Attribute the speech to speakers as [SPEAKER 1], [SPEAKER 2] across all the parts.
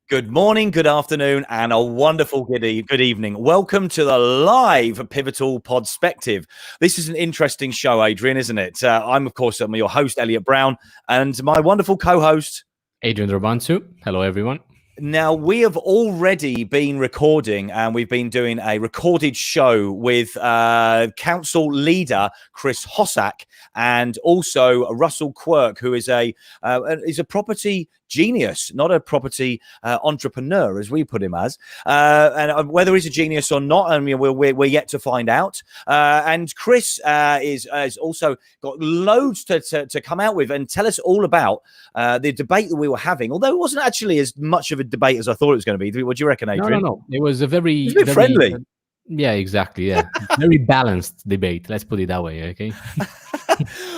[SPEAKER 1] Good morning, good afternoon, and a wonderful good evening. Welcome to the live Pivotal Podspective. This is an interesting show, Adrian, isn't it? I'm your host, Elliot Brown, and my wonderful co-host,
[SPEAKER 2] Adrian Robansu. Hello, everyone.
[SPEAKER 1] Now, we have already been recording, and we've been doing a recorded show with council leader Chris Hossack and also Russell Quirk, who is a property genius, not a property entrepreneur, as we put him as. And whether he's a genius or not, I mean, we're yet to find out. And Chris has also got loads to come out with and tell us all about the debate that we were having, although it wasn't actually as much of a debate as I thought it was going to be. What do you reckon, Adrian?
[SPEAKER 2] No. It was a very
[SPEAKER 1] friendly.
[SPEAKER 2] Yeah, exactly. Yeah, very balanced debate. Let's put it that way. Okay.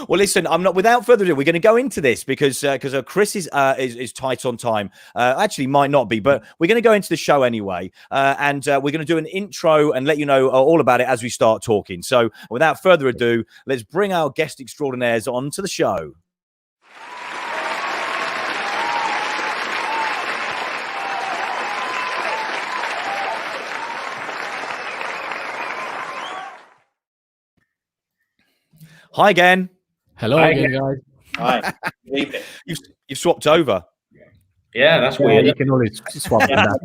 [SPEAKER 1] Well, listen, I'm not. Without further ado, we're going to go into this because Chris is tight on time. Actually, might not be, but we're going to go into the show anyway, and we're going to do an intro and let you know all about it as we start talking. So, without further ado, let's bring our guest extraordinaires on to the show. Hi again.
[SPEAKER 2] Hello again, guys.
[SPEAKER 3] Hi.
[SPEAKER 1] You've swapped over.
[SPEAKER 3] Yeah, that's weird.
[SPEAKER 2] You can always swap that.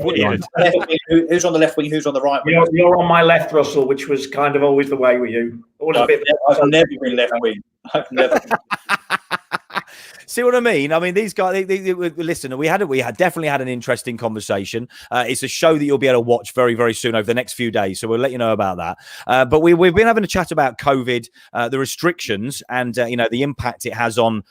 [SPEAKER 3] Who's on the left wing? Who's on the right wing?
[SPEAKER 4] You're on my left, Russell, which was kind of always the way with you.
[SPEAKER 3] I've never been left wing. I've never.
[SPEAKER 1] See what I mean? I mean, these guys. Listen, we definitely had an interesting conversation. It's a show that you'll be able to watch very, very soon over the next few days. So we'll let you know about that. But we've been having a chat about COVID, the restrictions, and the impact it has on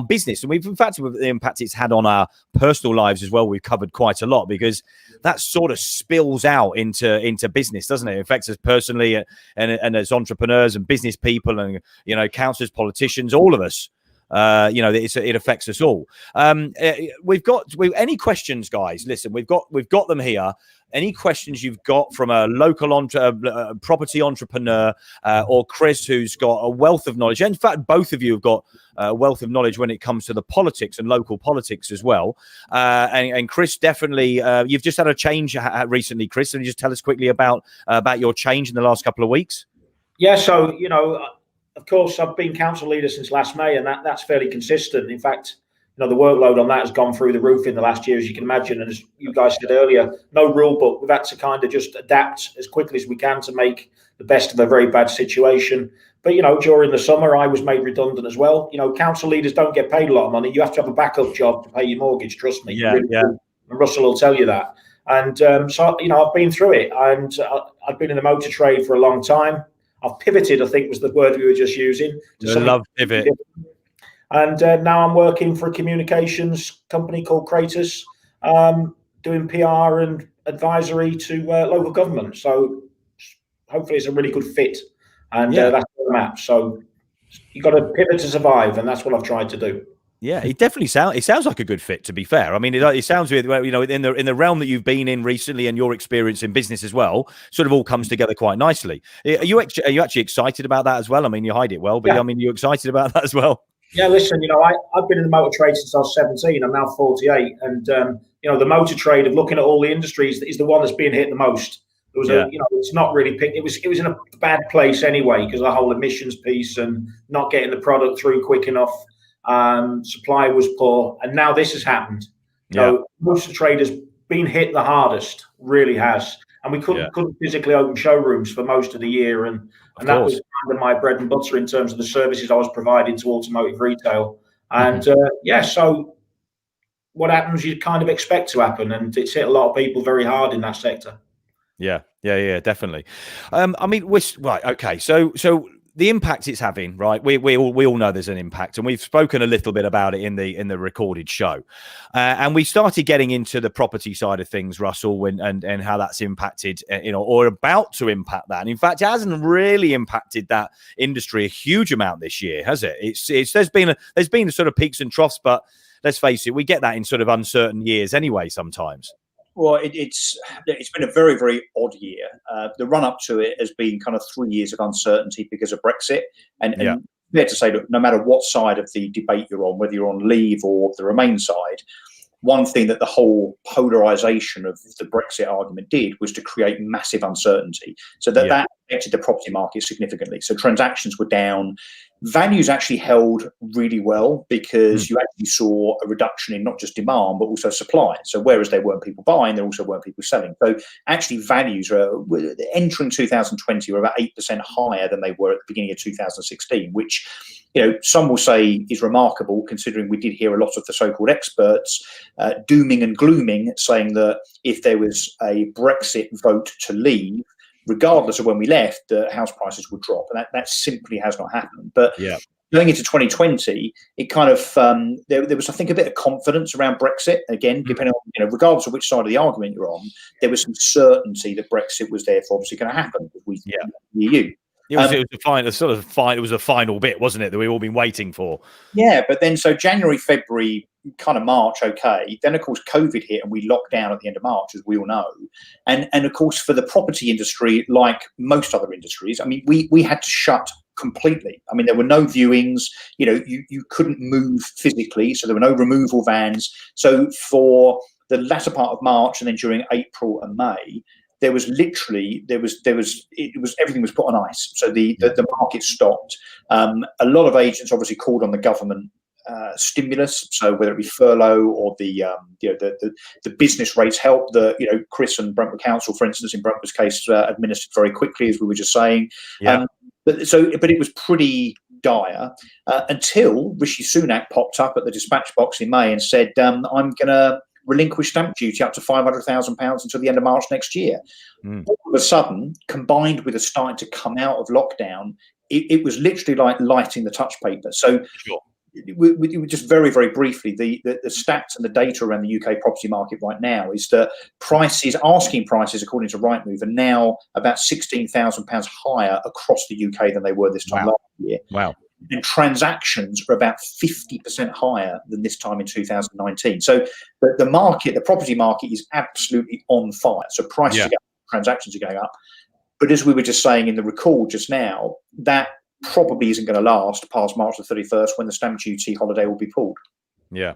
[SPEAKER 1] business, and in fact the impact it's had on our personal lives as well. We've covered quite a lot because that sort of spills out into business, doesn't it? It affects us personally and as entrepreneurs and business people and councillors, politicians, all of us. It affects us all. We've got any questions, guys? Listen, we've got them here. Any questions you've got from a local property entrepreneur or Chris, who's got a wealth of knowledge. In fact, both of you have got a wealth of knowledge when it comes to the politics and local politics as well. And Chris, definitely, you've just had a change recently, Chris. Can you just tell us quickly about your change in the last couple of weeks?
[SPEAKER 4] Yeah, so, of course, I've been council leader since last May, and that's fairly consistent. In fact, the workload on that has gone through the roof in the last year, as you can imagine. And as you guys said earlier, no rule book. We've had to kind of just adapt as quickly as we can to make the best of a very bad situation. But, during the summer, I was made redundant as well. Council leaders don't get paid a lot of money. You have to have a backup job to pay your mortgage. Trust me.
[SPEAKER 1] Yeah.
[SPEAKER 4] And Russell will tell you that. And so, I've been through it. And I've been in the motor trade for a long time. I've pivoted, I think was the word we were just using.
[SPEAKER 1] I love pivot.
[SPEAKER 4] And now I'm working for a communications company called Kratos, doing PR and advisory to local government. So hopefully it's a really good fit. And that's where I'm at. So you've got to pivot to survive. And that's what I've tried to do.
[SPEAKER 1] Yeah, it definitely sounds like a good fit, to be fair. I mean, it sounds in the realm that you've been in recently and your experience in business as well, sort of all comes together quite nicely. Are you actually excited about that as well? I mean, you hide it well, but yeah. I mean, you're excited about that as well.
[SPEAKER 4] Yeah, listen, I've been in the motor trade since I was 17. I'm now 48. And, the motor trade of looking at all the industries is the one that's being hit the most. There was it's not really picked. It was in a bad place anyway, because the whole emissions piece and not getting the product through quick enough. Supply was poor, and now this has happened. Most of the trade has been hit the hardest, really has. And we couldn't physically open showrooms for most of the year, and that was kind of my bread and butter in terms of the services I was providing to automotive retail. And so what happens, you kind of expect to happen, and it's hit a lot of people very hard in that sector.
[SPEAKER 1] Yeah, definitely. I mean, right, okay, so the impact it's having, right? We all know there's an impact, and we've spoken a little bit about it in the recorded show, and we started getting into the property side of things, Russell, and how that's impacted, or about to impact that. And in fact, it hasn't really impacted that industry a huge amount this year, has it? There's been sort of peaks and troughs, but let's face it, we get that in sort of uncertain years anyway sometimes.
[SPEAKER 3] Well, it's been a very, very odd year. The run up to it has been kind of 3 years of uncertainty because of Brexit, and fair to say that no matter what side of the debate you're on, whether you're on Leave or the Remain side, one thing that the whole polarisation of the Brexit argument did was to create massive uncertainty. So that affected the property market significantly. So transactions were down. Values actually held really well because you actually saw a reduction in not just demand, but also supply. So whereas there weren't people buying, there also weren't people selling. So actually values were entering 2020 were about 8% higher than they were at the beginning of 2016, which, some will say is remarkable considering we did hear a lot of the so-called experts dooming and glooming, saying that if there was a Brexit vote to leave, regardless of when we left, the house prices would drop, and that simply has not happened. But going into 2020, it kind of there was, I think, a bit of confidence around Brexit. Again, depending on regardless of which side of the argument you're on, there was some certainty that Brexit was therefore obviously going to happen with the EU.
[SPEAKER 1] It was a final bit, wasn't it, that we've all been waiting for? Yeah,
[SPEAKER 3] but then so January, February, kind of March, okay. Then of course COVID hit and we locked down at the end of March, as we all know. And of course for the property industry, like most other industries, I mean, we had to shut completely. I mean, there were no viewings. You couldn't move physically, so there were no removal vans. So for the latter part of March and then during April and May, there was everything was put on ice. So the market stopped. A lot of agents obviously called on the government stimulus. So whether it be furlough or the business rates help, Chris and Brentwood Council, for instance, in Brentwood's case, administered very quickly, as we were just saying. But it was pretty dire until Rishi Sunak popped up at the dispatch box in May and said, I'm going to relinquish stamp duty up to £500,000 until the end of March next year. All of a sudden, combined with us starting to come out of lockdown, it was literally like lighting the touch paper. So we just very, very briefly, the stats and the data around the UK property market right now is that asking prices, according to Rightmove, are now about £16,000 higher across the UK than they were this time last year.
[SPEAKER 1] Wow.
[SPEAKER 3] And transactions are about 50% higher than this time in 2019. So the property market is absolutely on fire. So prices are going up, transactions are going up. But as we were just saying in the recall just now, that probably isn't going to last past March the 31st when the stamp duty holiday will be pulled.
[SPEAKER 1] Yeah,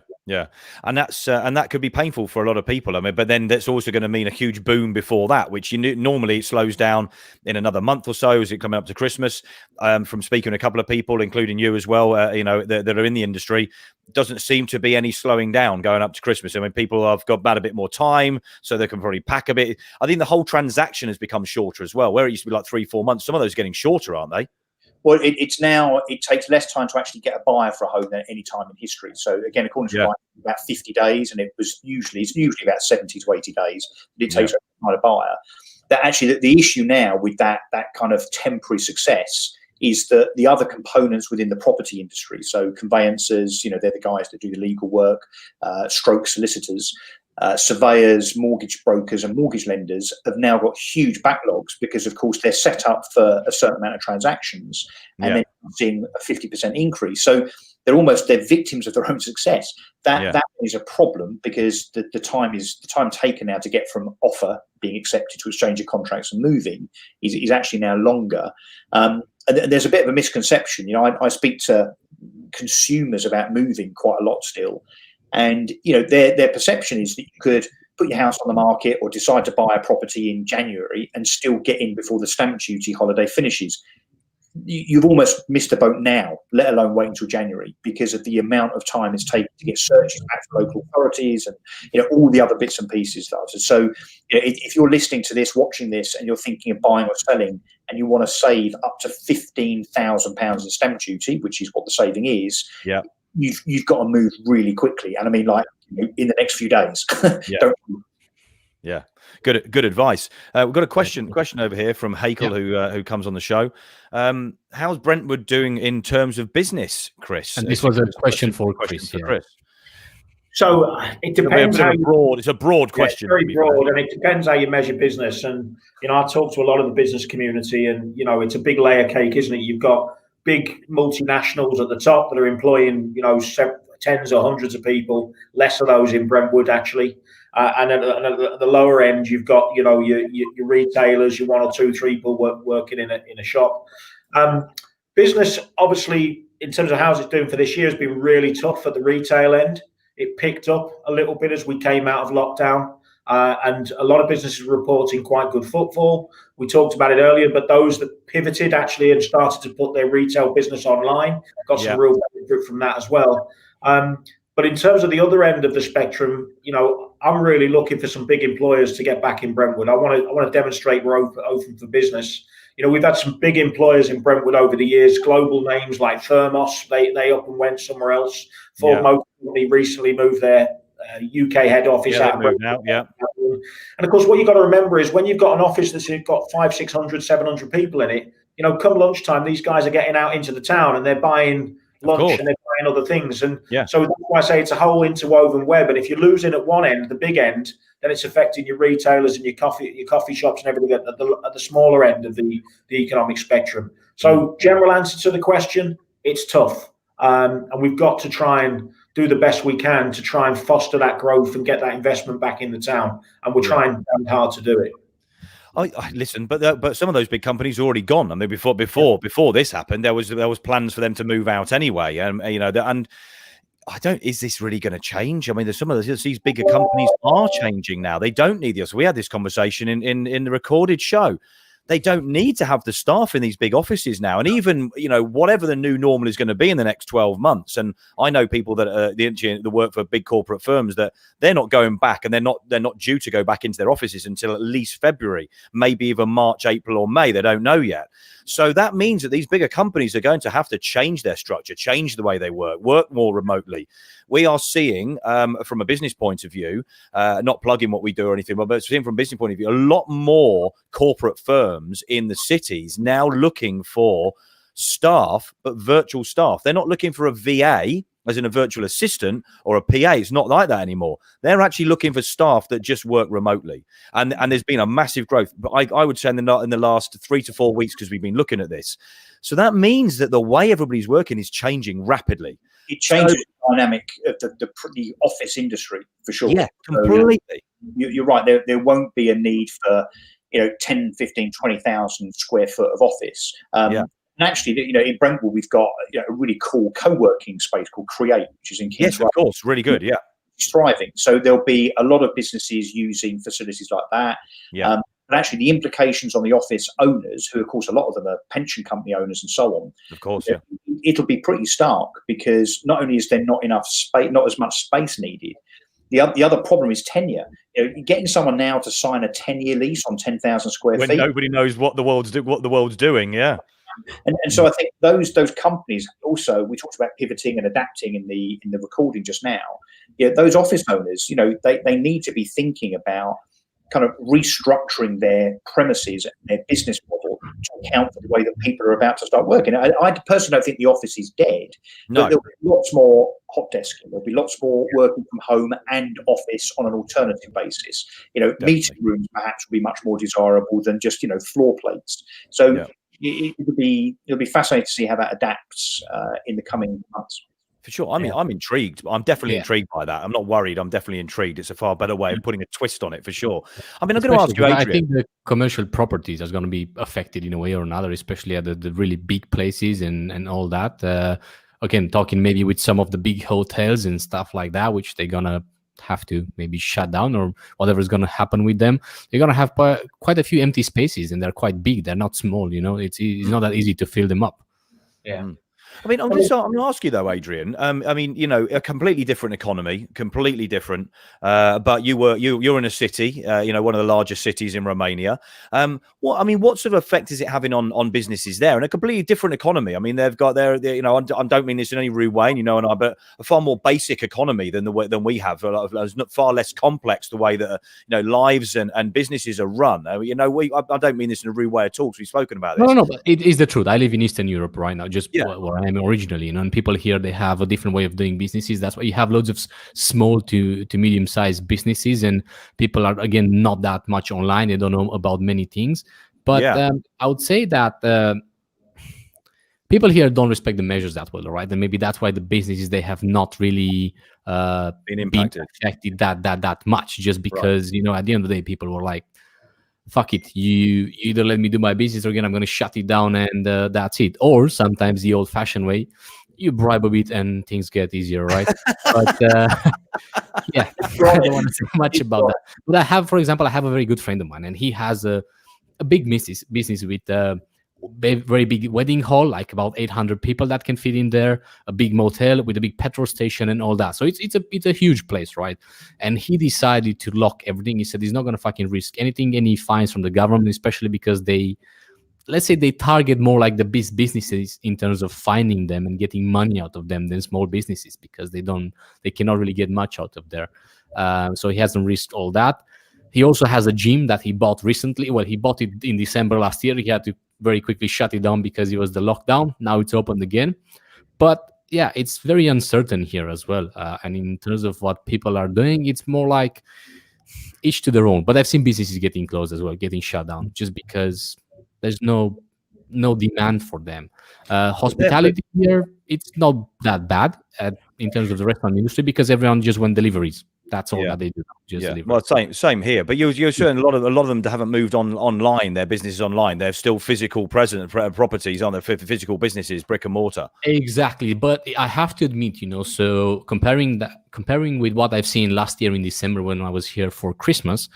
[SPEAKER 1] and that could be painful for a lot of people. I mean, but then that's also going to mean a huge boom before that, which normally it slows down in another month or so as it coming up to Christmas. From speaking to a couple of people, including you as well, that are in the industry, doesn't seem to be any slowing down going up to Christmas. I mean, people have got a bit more time, so they can probably pack a bit. I think the whole transaction has become shorter as well, where it used to be like 3-4 months. Some of those are getting shorter, aren't they?
[SPEAKER 3] Well, it takes less time to actually get a buyer for a home than any time in history. So again, according to about 50 days, and it's usually about 70 to 80 days that it takes to find a buyer. That actually the issue now with that kind of temporary success is that the other components within the property industry, so conveyancers, they're the guys that do the legal work, stroke solicitors, surveyors, mortgage brokers and mortgage lenders have now got huge backlogs because, of course, they're set up for a certain amount of transactions and then seeing a 50% increase. So they're victims of their own success. That is a problem because the time taken now to get from offer being accepted to exchange of contracts and moving is actually now longer. And there's a bit of a misconception. I speak to consumers about moving quite a lot still. And their perception is that you could put your house on the market or decide to buy a property in January and still get in before the stamp duty holiday finishes. You've almost missed the boat now, let alone wait until January, because of the amount of time it's taken to get searches back from local authorities and all the other bits and pieces. So if you're listening to this, watching this, and you're thinking of buying or selling, and you want to save up to £15,000 in stamp duty, which is what the saving is, you've got to move really quickly, and I mean, like, in the next few days.
[SPEAKER 1] Good advice. We've got a question over here from Hakel, who comes on the show. How's Brentwood doing in terms of business, Chris? And
[SPEAKER 2] this was a question for Chris.
[SPEAKER 4] So it depends.
[SPEAKER 1] It's a broad question.
[SPEAKER 4] Very broad, and it depends how you measure business. And I talk to a lot of the business community, and it's a big layer cake, isn't it? You've got big multinationals at the top that are employing, tens or hundreds of people, less of those in Brentwood, actually. And at the lower end, you've got your retailers, your 1 or 2, 3 people working in a shop. Business, obviously, in terms of how it's doing for this year, has been really tough at the retail end. It picked up a little bit as we came out of lockdown, and a lot of businesses were reporting quite good footfall. We talked about it earlier, but those that pivoted actually and started to put their retail business online got some real benefit from that as well. But in terms of the other end of the spectrum, I'm really looking for some big employers to get back in Brentwood. I want to demonstrate we're open for business. We've had some big employers in Brentwood over the years, global names like Thermos, they up and went somewhere else. Ford Motor Company recently moved their UK head office out of Brentwood. And of course, what you've got to remember is when you've got an office that's got 500, 600, 700 people in it, come lunchtime, these guys are getting out into the town and they're buying lunch and they're buying other things. And so that's why I say it's a whole interwoven web. And if you're losing at one end, the big end, then it's affecting your retailers and your coffee shops and everything at the smaller end of the economic spectrum. So general answer to the question, it's tough. And we've got to try and do the best we can to try and foster that growth and get that investment back in the town. And we're trying hard to do it.
[SPEAKER 1] I listen, but some of those big companies are already gone. I mean, before this happened, there was plans for them to move out anyway, and and I don't. Is this really going to change? I mean, there's some of these bigger companies are changing now. They don't need us. We had this conversation in the recorded show. They don't need to have the staff in these big offices now. And even, whatever the new normal is going to be in the next 12 months. And I know people that work for big corporate firms that they're not going back, and they're not due to go back into their offices until at least February, maybe even March, April, or May. They don't know yet. So that means that these bigger companies are going to have to change their structure, change the way they work more remotely. We are seeing, from a business point of view, not plugging what we do or anything, but seeing from a business point of view, a lot more corporate firms in the cities now looking for staff, but virtual staff. They're not looking for a VA, as in a virtual assistant or a PA. It's not like that anymore. They're actually looking for staff that just work remotely. And there's been a massive growth. But I would say in the last 3 to 4 weeks, because we've been looking at this. So that means that the way everybody's working is changing rapidly.
[SPEAKER 3] It changes the dynamic of the office industry, for sure.
[SPEAKER 1] Yeah, completely.
[SPEAKER 3] So, you're right. There won't be a need for 10, 15, 20,000 square foot of office. And actually, in Brentwood, we've got a really cool co-working space called Create, which is in Kings.
[SPEAKER 1] Yes, of course, really good. Yeah,
[SPEAKER 3] it's thriving. So there'll be a lot of businesses using facilities like that.
[SPEAKER 1] Yeah.
[SPEAKER 3] But actually, the implications on the office owners, who of course a lot of them are pension company owners and so on.
[SPEAKER 1] Of course,
[SPEAKER 3] it'll be pretty stark, because not only is there not enough space, not as much space needed. The other problem is tenure. Getting someone now to sign a 10-year lease on 10,000 square feet,
[SPEAKER 1] when nobody knows what the world's doing. Yeah.
[SPEAKER 3] And so I think those companies also, we talked about pivoting and adapting in the recording just now. Those office owners, they need to be thinking about kind of restructuring their premises and their business model to account for the way that people are about to start working. I personally don't think the office is dead.
[SPEAKER 1] No.
[SPEAKER 3] But there'll be lots more hot desking. There'll be lots more working from home and office on an alternative basis. Meeting rooms perhaps will be much more desirable than just floor plates. So it'll be fascinating to see how that adapts in the coming months.
[SPEAKER 1] For sure. I mean, I'm intrigued. I'm definitely intrigued by that. I'm not worried. I'm definitely intrigued. It's a far better way of putting a twist on it, for sure. I mean, I'm going to ask you, Adrian.
[SPEAKER 2] I think the commercial properties are going to be affected in a way or another, especially at the really big places and all that. Again, talking maybe with some of the big hotels and stuff like that, which they're going to have to maybe shut down, or whatever is going to happen with them. They're going to have quite a few empty spaces, and they're quite big. They're not small, it's not that easy to fill them up.
[SPEAKER 1] Yeah. I mean, I'm going to ask you though, Adrian. I mean, a completely different economy, completely different. But you're in a city, one of the largest cities in Romania. What sort of effect is it having on businesses there? And a completely different economy. I mean, they've got I don't mean this in any rude way, but a far more basic economy than we have. It's far less complex the way that lives and businesses are run. I don't mean this in a rude way at all. Because we've spoken about this.
[SPEAKER 2] No, but it is the truth. I live in Eastern Europe right now, just where I am originally, and people here, they have a different way of doing businesses. That's why you have loads of small to medium-sized businesses, and people are, again, not that much online. They don't know about many things. But I would say that people here don't respect the measures that well, right? And maybe that's why the businesses, they have not really
[SPEAKER 1] Been impacted.
[SPEAKER 2] affected that much, just because at the end of the day, people were like, fuck it, you either let me do my business, or again I'm going to shut it down, and that's it. Or sometimes the old-fashioned way, you bribe a bit and things get easier, right? But yeah, I don't want to say much about that. But for example, I have a very good friend of mine, and he has a big business with very big wedding hall, like about 800 people that can fit in there, a big motel with a big petrol station and all that. So it's a huge place, right? And he decided to lock everything. He said he's not going to fucking risk anything, any fines from the government, especially because let's say they target more like the big businesses in terms of finding them and getting money out of them than small businesses, because they cannot really get much out of there. So he hasn't risked all that. He also has a gym that he bought recently. Well, he bought it in December last year. He had to very quickly shut it down because it was the lockdown. Now it's opened again. But yeah, it's very uncertain here as well. And in terms of what people are doing, it's more like each to their own. But I've seen businesses getting closed as well, getting shut down, just because there's no demand for them. Hospitality here, it's not that bad in terms of the restaurant industry, because everyone just went deliveries. That's all that they do. Just delivery.
[SPEAKER 1] Well, same here. But you're certain a lot of them haven't moved online. Their businesses online. They're still physical properties, aren't they? Physical businesses, brick and mortar.
[SPEAKER 2] Exactly. But I have to admit, so comparing with what I've seen last year in December when I was here for Christmas,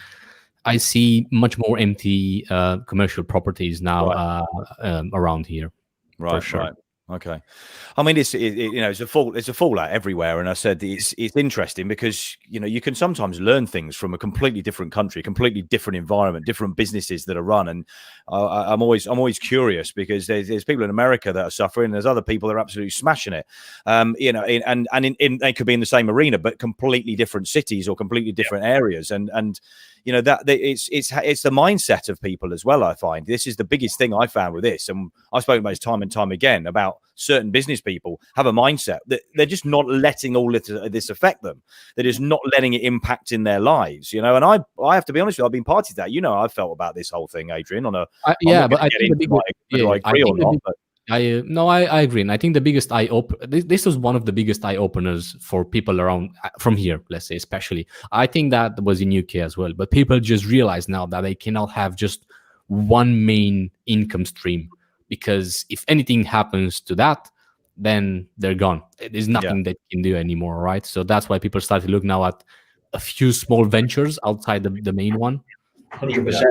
[SPEAKER 2] I see much more empty commercial properties now around here.
[SPEAKER 1] Right. For sure. Right. Okay, I mean it's a fallout everywhere, and I said it's interesting because you can sometimes learn things from a completely different country, completely different environment, different businesses that are run, and I'm always curious because there's people in America that are suffering, and there's other people that are absolutely smashing it, and they could be in the same arena but completely different cities or completely different areas, and that it's the mindset of people as well. I find this is the biggest thing I found with this, and I've spoken about this time and time again about certain business people have a mindset that they're just not letting all this affect them. They're just not letting it impact in their lives, and I have to be honest with you, I've been party to that. I felt about this whole thing, Adrian, on a
[SPEAKER 2] I agree, and I think the biggest this was one of the biggest eye openers for people around from here, let's say, especially. I think that was in UK as well, but people just realize now that they cannot have just one main income stream, because if anything happens to that, then they're gone. There's nothing they can do anymore, right? So that's why people start to look now at a few small ventures outside the main one.
[SPEAKER 3] 100%.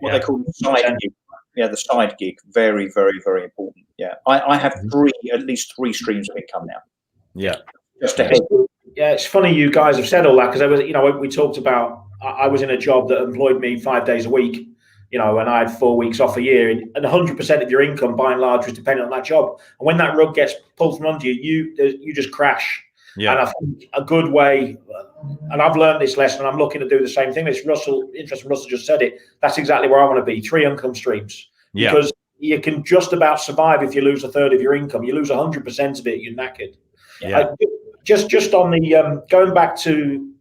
[SPEAKER 3] What they call the side gig. Yeah, the side gig, very, very, very important. Yeah, I have at least three streams of income now.
[SPEAKER 1] Yeah,
[SPEAKER 3] just ahead.
[SPEAKER 4] Yeah, it's funny you guys have said all that, because we talked about I was in a job that employed me 5 days a week, and I had 4 weeks off a year, and 100% of your income, by and large, was dependent on that job. And when that rug gets pulled from under you, you just crash. Yeah. And I think a good way, and I've learned this lesson, and I'm looking to do the same thing. Russell just said it. That's exactly where I want to be. 3 income streams. Yeah. Because you can just about survive if you lose a third of your income. You lose 100% of it, you're knackered. Yeah. Just on the going back to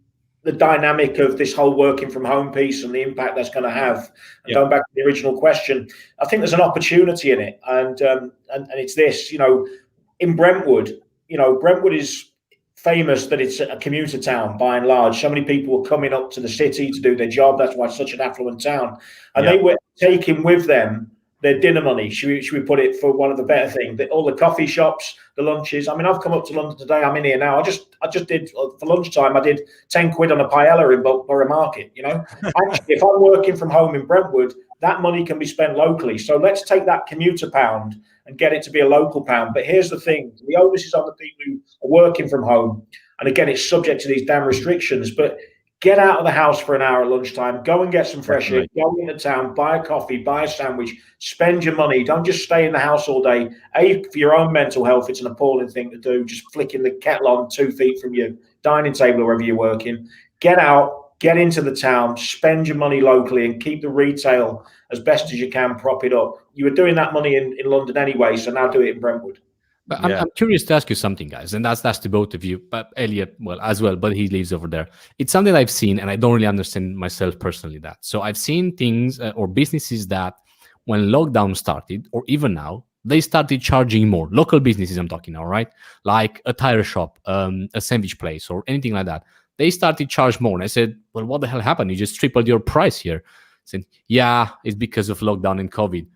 [SPEAKER 4] the dynamic of this whole working from home piece and the impact that's going to have, and going back to the original question, I think there's an opportunity in it, and it's this. In Brentwood, Brentwood is famous that it's a commuter town by and large. So many people were coming up to the city to do their job. That's why it's such an affluent town. And they were taking with them their dinner money. Should we put it, for one of the better things? All the coffee shops, the lunches. I mean, I've come up to London today. I'm in here now. I just did, for lunchtime, I did 10 quid on a paella in Borough Market. Actually, if I'm working from home in Brentwood, that money can be spent locally. So let's take that commuter pound and get it to be a local pound. But here's the thing. The onus is on the people who are working from home. And again, it's subject to these damn restrictions. But get out of the house for an hour at lunchtime. Go and get some fresh air. Go into town, buy a coffee, buy a sandwich. Spend your money. Don't just stay in the house all day. For your own mental health, it's an appalling thing to do. Just flicking the kettle on 2 feet from your dining table or wherever you're working. Get out. Get into the town, spend your money locally, and keep the retail as best as you can, prop it up. You were doing that money in London anyway, so now do it in Brentwood.
[SPEAKER 2] But I'm curious to ask you something, guys, and that's to both of you, but Elliot, as well, but he lives over there. It's something that I've seen, and I don't really understand myself personally that. So I've seen things or businesses that when lockdown started, or even now, they started charging more. Local businesses, I'm talking now, right? Like a tire shop, a sandwich place, or anything like that. They started charge more. And I said, well, what the hell happened? You just tripled your price here. I said, yeah, it's because of lockdown and COVID.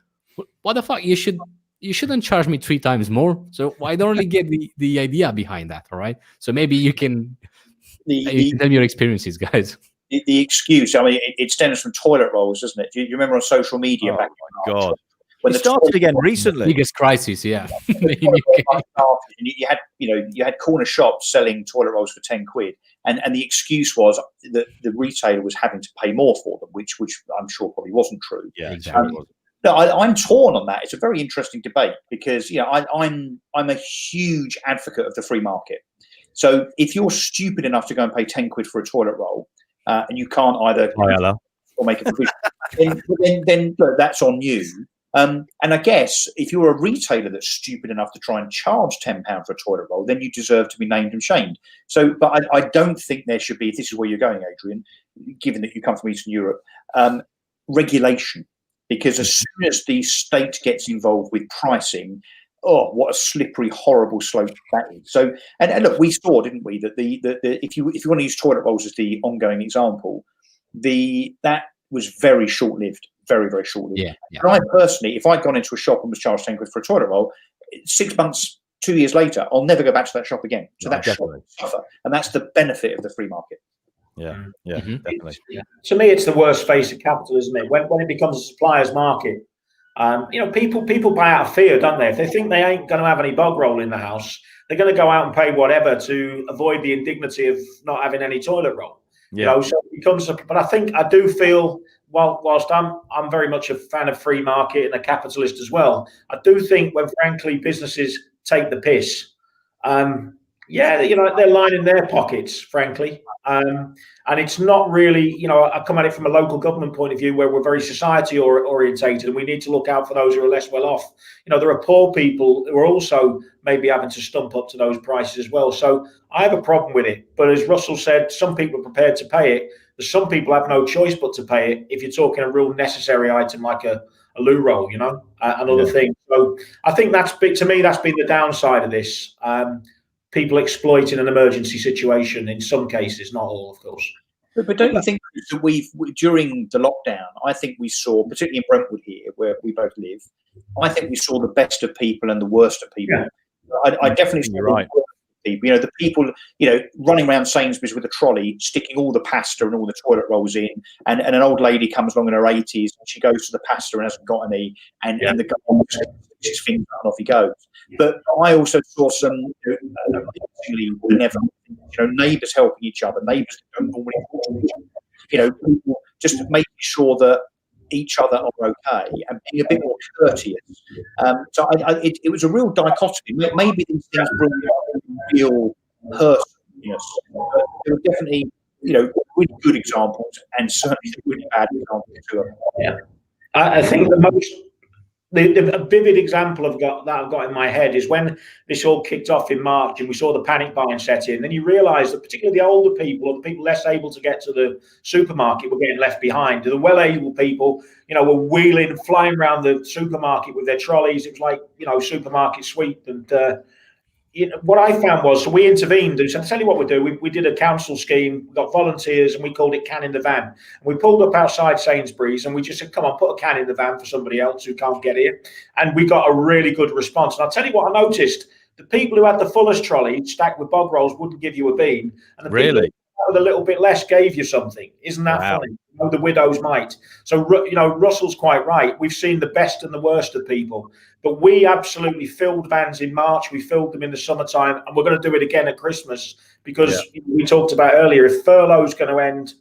[SPEAKER 2] What the fuck? You shouldn't charge me 3 times more. So I don't really get the idea behind that. All right. So maybe you can tell me your experiences, guys.
[SPEAKER 3] The excuse, I mean, it stems from toilet rolls, doesn't it? Do you remember on social media back in March?
[SPEAKER 1] God.
[SPEAKER 3] When
[SPEAKER 1] it started again recently.
[SPEAKER 2] Biggest crisis, yeah.
[SPEAKER 3] You had corner shops selling toilet rolls for 10 quid, and the excuse was that the retailer was having to pay more for them, which I'm sure probably wasn't true.
[SPEAKER 1] Yeah, exactly.
[SPEAKER 3] No, I'm torn on that. It's a very interesting debate because I'm a huge advocate of the free market. So if you're stupid enough to go and pay 10 quid for a toilet roll, and you can't either or make a provision, then look, that's on you. And I guess if you're a retailer that's stupid enough to try and charge £10 for a toilet roll, then you deserve to be named and shamed. So, but I don't think there should be, if this is where you're going, Adrian, given that you come from Eastern Europe, regulation. Because as soon as the state gets involved with pricing, oh, what a slippery, horrible slope that is. So, and look, we saw, didn't we, that if you want to use toilet rolls as the ongoing example, that was very short-lived. Very, very shortly.
[SPEAKER 2] Yeah.
[SPEAKER 3] And I personally, if I'd gone into a shop and was charged 10 quid for a toilet roll, 6 months, 2 years later, I'll never go back to that shop again. So that shop will suffer. And that's the benefit of the free market.
[SPEAKER 1] Yeah, definitely.
[SPEAKER 4] To me, it's the worst face of capital, isn't it? When it becomes a supplier's market, people buy out of fear, don't they? If they think they ain't going to have any bog roll in the house, they're going to go out and pay whatever to avoid the indignity of not having any toilet roll.
[SPEAKER 1] Yeah.
[SPEAKER 4] So it becomes. But I do feel. Whilst I'm very much a fan of free market and a capitalist as well, I do think when, frankly, businesses take the piss, they're lining their pockets, frankly. And it's not really, I come at it from a local government point of view where we're very society orientated and we need to look out for those who are less well off. There are poor people who are also maybe having to stump up to those prices as well. So I have a problem with it. But as Russell said, some people are prepared to pay it. Some people have no choice but to pay it if you're talking a real necessary item like a loo roll, and other things. So I think that's been the downside of this. People exploiting an emergency situation in some cases, not all, of course.
[SPEAKER 3] But don't you think that during the lockdown, I think we saw, particularly in Brentwood here, where we both live, I think we saw the best of people and the worst of people. Yeah. I definitely saw the worst people. The people, running around Sainsbury's with a trolley, sticking all the pasta and all the toilet rolls in, and an old lady comes along in her 80s and she goes to the pasta and hasn't got any, and the guy sticks his finger and off he goes. But I also saw some, neighbours helping each other, neighbours that don't normally talk to each other. People just making sure that each other are okay and being a bit more courteous. So it was a real dichotomy. Maybe these things bring real personalness. There were definitely, really good examples and certainly really bad examples too.
[SPEAKER 4] Yeah, I think the vivid example I've got in my head is when this all kicked off in March and we saw the panic buying set in. Then you realise that particularly the older people or the people less able to get to the supermarket were getting left behind. The well-able people, were flying around the supermarket with their trolleys. It was like, supermarket sweep. And what I found was, so we intervened. So I'll tell you what we do. We did a council scheme, we got volunteers, and we called it Can in the Van. And we pulled up outside Sainsbury's and we just said, come on, put a can in the van for somebody else who can't get here. And we got a really good response. And I'll tell you what I noticed. The people who had the fullest trolley stacked with bog rolls wouldn't give you a bean. And the people with a little bit less gave you something. Isn't that funny? The widows might. So, Russell's quite right. We've seen the best and the worst of people. But we absolutely filled vans in March. We filled them in the summertime. And we're going to do it again at Christmas because we talked about earlier, if furlough's going to end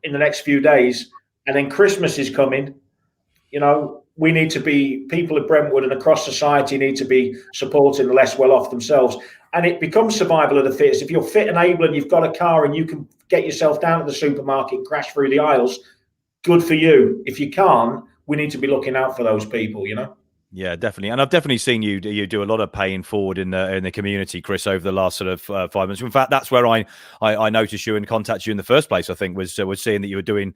[SPEAKER 4] in the next few days and then Christmas is coming, we need to be, people at Brentwood and across society need to be supporting the less well off themselves. And it becomes survival of the fittest. If you're fit and able and you've got a car and you can get yourself down to the supermarket and crash through the aisles, good for you. If you can't, we need to be looking out for those people,
[SPEAKER 1] Yeah, definitely, and I've definitely seen you do a lot of paying forward in the community, Chris, over the last sort of 5 months. In fact, that's where I noticed you and contacted you in the first place. I think was seeing that you were doing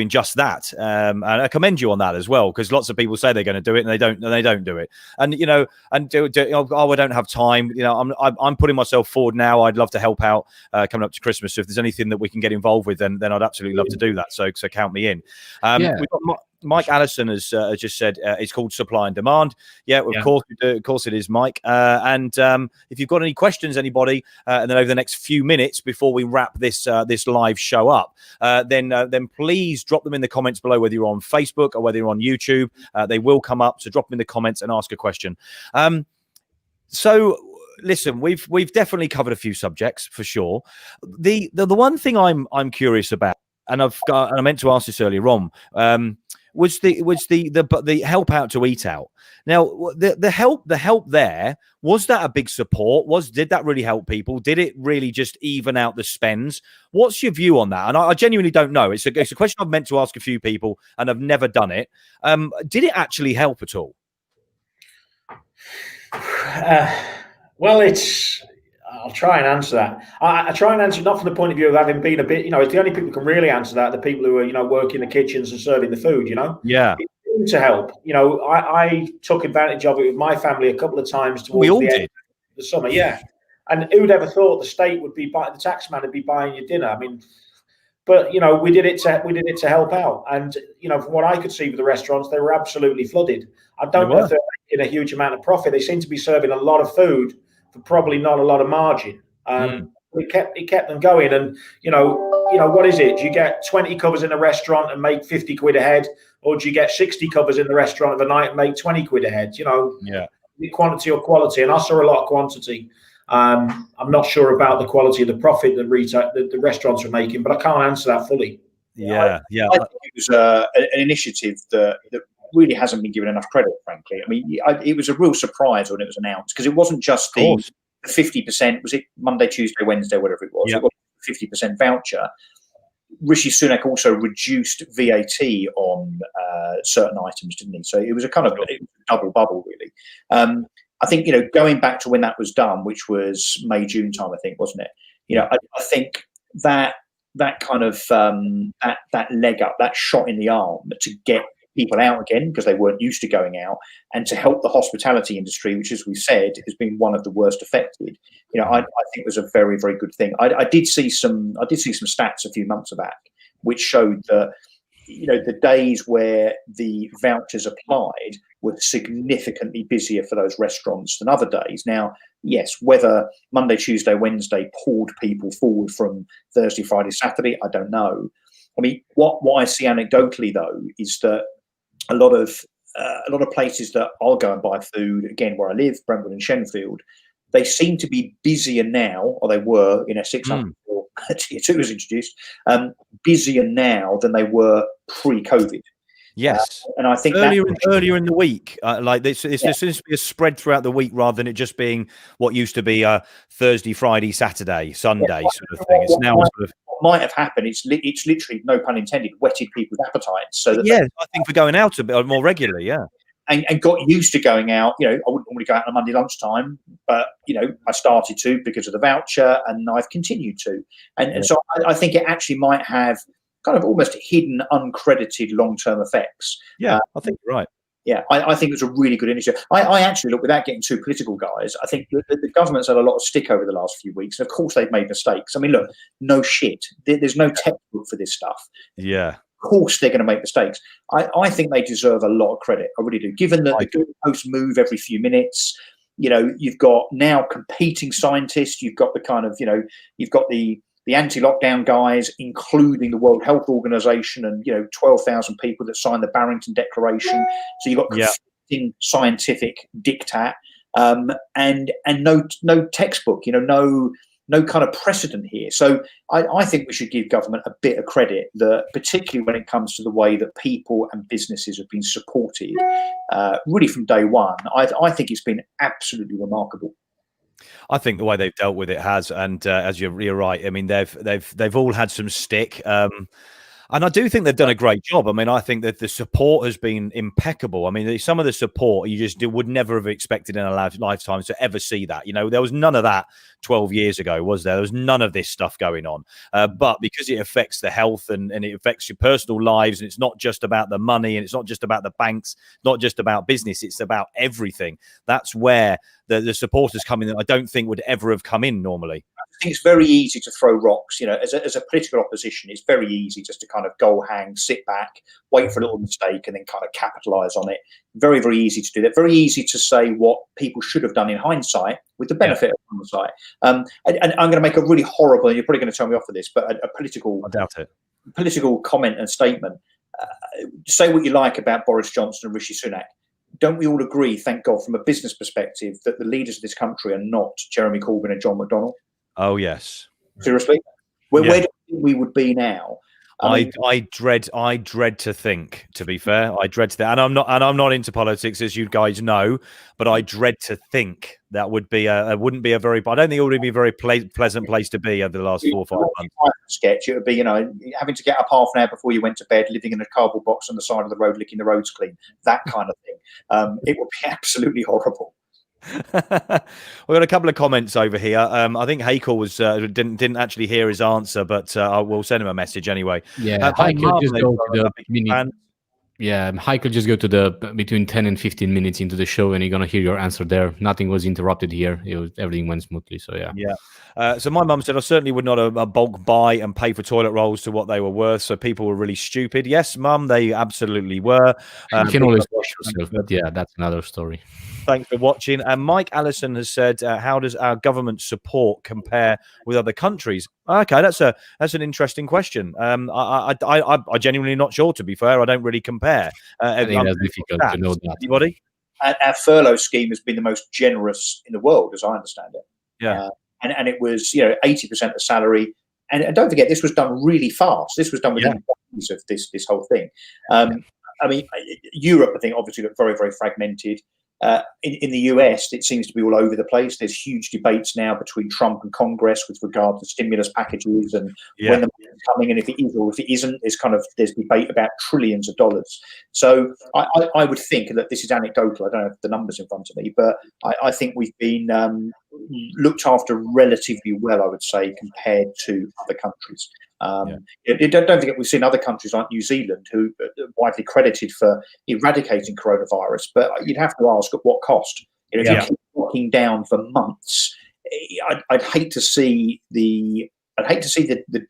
[SPEAKER 1] just that, and I commend you on that as well, because lots of people say they're going to do it and they don't do it, and I don't have time. I'm putting myself forward now. I'd love to help out coming up to Christmas. So if there's anything that we can get involved with, then I'd absolutely love to do that. So count me in. We've got Mike Allison has just said it's called Supply and Demand. Yeah, of course we do. Of course it is, Mike. And if you've got any questions, anybody, and then over the next few minutes before we wrap this live show up, then please drop them in the comments below, whether you're on Facebook or whether you're on YouTube. They will come up. So drop them in the comments and ask a question. So listen, we've definitely covered a few subjects for sure. The one thing I'm curious about, and I meant to ask this earlier on, was the help out to eat out. Now, the help there, was that a big support? Did that really help people? Did it really just even out the spends? What's your view on that? And I genuinely don't know. It's a question I've meant to ask a few people, and I've never done it. Did it actually help at all?
[SPEAKER 4] Well, I'll try and answer that. I try and answer not from the point of view of having been a bit, it's the only people who can really answer that, the people who are, working in the kitchens and serving the food,
[SPEAKER 1] Yeah.
[SPEAKER 4] To help. I took advantage of it with my family a couple of times towards the end of the summer. Yeah. And who'd ever thought the state would be the tax man would be buying your dinner? I mean, but we did it to help out. And from what I could see with the restaurants, they were absolutely flooded. I don't know if they're making a huge amount of profit. They seem to be serving a lot of food for probably not a lot of margin. It kept them going. And what is it? Do you get 20 covers in a restaurant and make 50 quid a head, or do you get 60 covers in the restaurant of a night and make 20 quid a head? Quantity or quality. And I saw a lot of quantity. I'm not sure about the quality of the profit that the restaurants are making, but I can't answer that fully.
[SPEAKER 1] Yeah.
[SPEAKER 3] I think it was an initiative that really hasn't been given enough credit, frankly. I mean, it was a real surprise when it was announced, because it wasn't just the 50%. Was it Monday, Tuesday, Wednesday, whatever it was?
[SPEAKER 1] Yep.
[SPEAKER 3] It was 50% voucher. Rishi Sunak also reduced VAT on certain items, didn't he? So it was a kind of double bubble, really. I think, going back to when that was done, which was May, June time, I think, wasn't it? I think that kind of that leg up, that shot in the arm to get people out again, because they weren't used to going out, and to help the hospitality industry, which, as we said, has been one of the worst affected. I think was a very, very good thing. I did see some stats a few months back which showed that the days where the vouchers applied were significantly busier for those restaurants than other days. Now, yes, whether Monday, Tuesday, Wednesday pulled people forward from Thursday, Friday, Saturday, I don't know. I mean, what I see anecdotally, though, is that a lot of places that I'll go and buy food, again, where I live, Brentwood and Shenfield, they seem to be busier now, or they were in Essex before Tier 2 was introduced, busier now than they were pre-COVID.
[SPEAKER 1] Yes,
[SPEAKER 3] and I think
[SPEAKER 1] earlier in the week, like this, there seems to be a spread throughout the week rather than it just being what used to be a Thursday, Friday, Saturday, Sunday sort of thing. It's now sort of
[SPEAKER 3] might have happened. It's literally, no pun intended, whetted people's appetites. So that
[SPEAKER 1] I think for going out a bit more regularly,
[SPEAKER 3] and got used to going out. I wouldn't normally go out on a Monday lunchtime, but I started to because of the voucher, and I've continued to. And so I think it actually might have kind of almost hidden, uncredited long-term effects.
[SPEAKER 1] Yeah, I think you're right.
[SPEAKER 3] Yeah, I think it was a really good initiative. I actually, look, without getting too political, guys, I think the government's had a lot of stick over the last few weeks. And of course, they've made mistakes. I mean, look, no shit. There's no textbook for this stuff.
[SPEAKER 1] Yeah.
[SPEAKER 3] Of course, they're going to make mistakes. I think they deserve a lot of credit. I really do. Given that the goalposts move every few minutes, you've got now competing scientists. You've got the kind of, you've got the anti-lockdown guys, including the World Health Organization, and 12,000 people that signed the Barrington Declaration. So you've got conflicting scientific diktat, and no textbook, no kind of precedent here. So I think we should give government a bit of credit, that particularly when it comes to the way that people and businesses have been supported, really from day one. I think it's been absolutely remarkable.
[SPEAKER 1] I think the way they've dealt with it has, and as you're right, I mean they've all had some stick. And I do think they've done a great job. I mean, I think that the support has been impeccable. I mean, some of the support you just would never have expected in a lifetime to ever see that. You know, there was none of that 12 years ago, was there? There was none of this stuff going on. But because it affects the health and it affects your personal lives, and it's not just about the money, and it's not just about the banks, not just about business, it's about everything. That's where the supporters come in that I don't think would ever have come in normally.
[SPEAKER 3] I think it's very easy to throw rocks. You know, as a political opposition, it's very easy just to kind of go hang, sit back, wait for a little mistake, and then kind of capitalise on it. Very, very easy to do that. Very easy to say what people should have done in hindsight with the benefit of hindsight. And I'm going to make a really horrible, and you're probably going to tell me off for this, but a political,
[SPEAKER 1] I doubt it.
[SPEAKER 3] Political comment and statement. Say what you like about Boris Johnson and Rishi Sunak. Don't we all agree, thank God, from a business perspective, that the leaders of this country are not Jeremy Corbyn and John McDonnell?
[SPEAKER 1] Oh yes.
[SPEAKER 3] Seriously, where do you think we would be now?
[SPEAKER 1] I dread to think. To be fair, I dread to think, and I'm not into politics, as you guys know, but I dread to think that wouldn't be a very. I don't think it would be a very pleasant place to be over the last 4 or 5 months.
[SPEAKER 3] Sketch. It would be, you know, having to get up half an hour before you went to bed, living in a cardboard box on the side of the road, licking the roads clean. That kind of thing. It would be absolutely horrible.
[SPEAKER 1] We've got a couple of comments over here. I think Hakel was didn't actually hear his answer, but I will send him a message anyway.
[SPEAKER 2] Yeah, Hakel just go to the minute. Yeah, Hakel just go to the between 10 and 15 minutes into the show, and you're gonna hear your answer there. Nothing was interrupted here. Everything went smoothly. So yeah.
[SPEAKER 1] Yeah. So my mum said I certainly would not bulk buy and pay for toilet rolls to what they were worth. So people were really stupid. Yes, Mum, they absolutely were.
[SPEAKER 2] You can always wash yourself, but yeah, that's another story.
[SPEAKER 1] Thanks for watching. And Mike Allison has said, "How does our government support compare with other countries?" Okay, that's an interesting question. I genuinely not sure. To be fair, I don't really compare.
[SPEAKER 2] I think that's difficult to know that.
[SPEAKER 1] Anybody?
[SPEAKER 3] Our furlough scheme has been the most generous in the world, as I understand it.
[SPEAKER 1] Yeah,
[SPEAKER 3] and it was 80% of salary. And don't forget, this was done really fast. This was done within days of this whole thing. I mean, Europe, I think, obviously looked very, very fragmented. In the US, it seems to be all over the place. There's huge debates now between Trump and Congress with regard to stimulus packages and when the money is coming, and if it is or if it isn't. There's debate about trillions of dollars. So I would think that this is anecdotal. I don't have the numbers in front of me, but I think we've been looked after relatively well, I would say, compared to other countries. Don't forget, we've seen other countries like New Zealand who are widely credited for eradicating coronavirus, but you'd have to ask at what cost. If you keep locking down for months, I'd hate to see the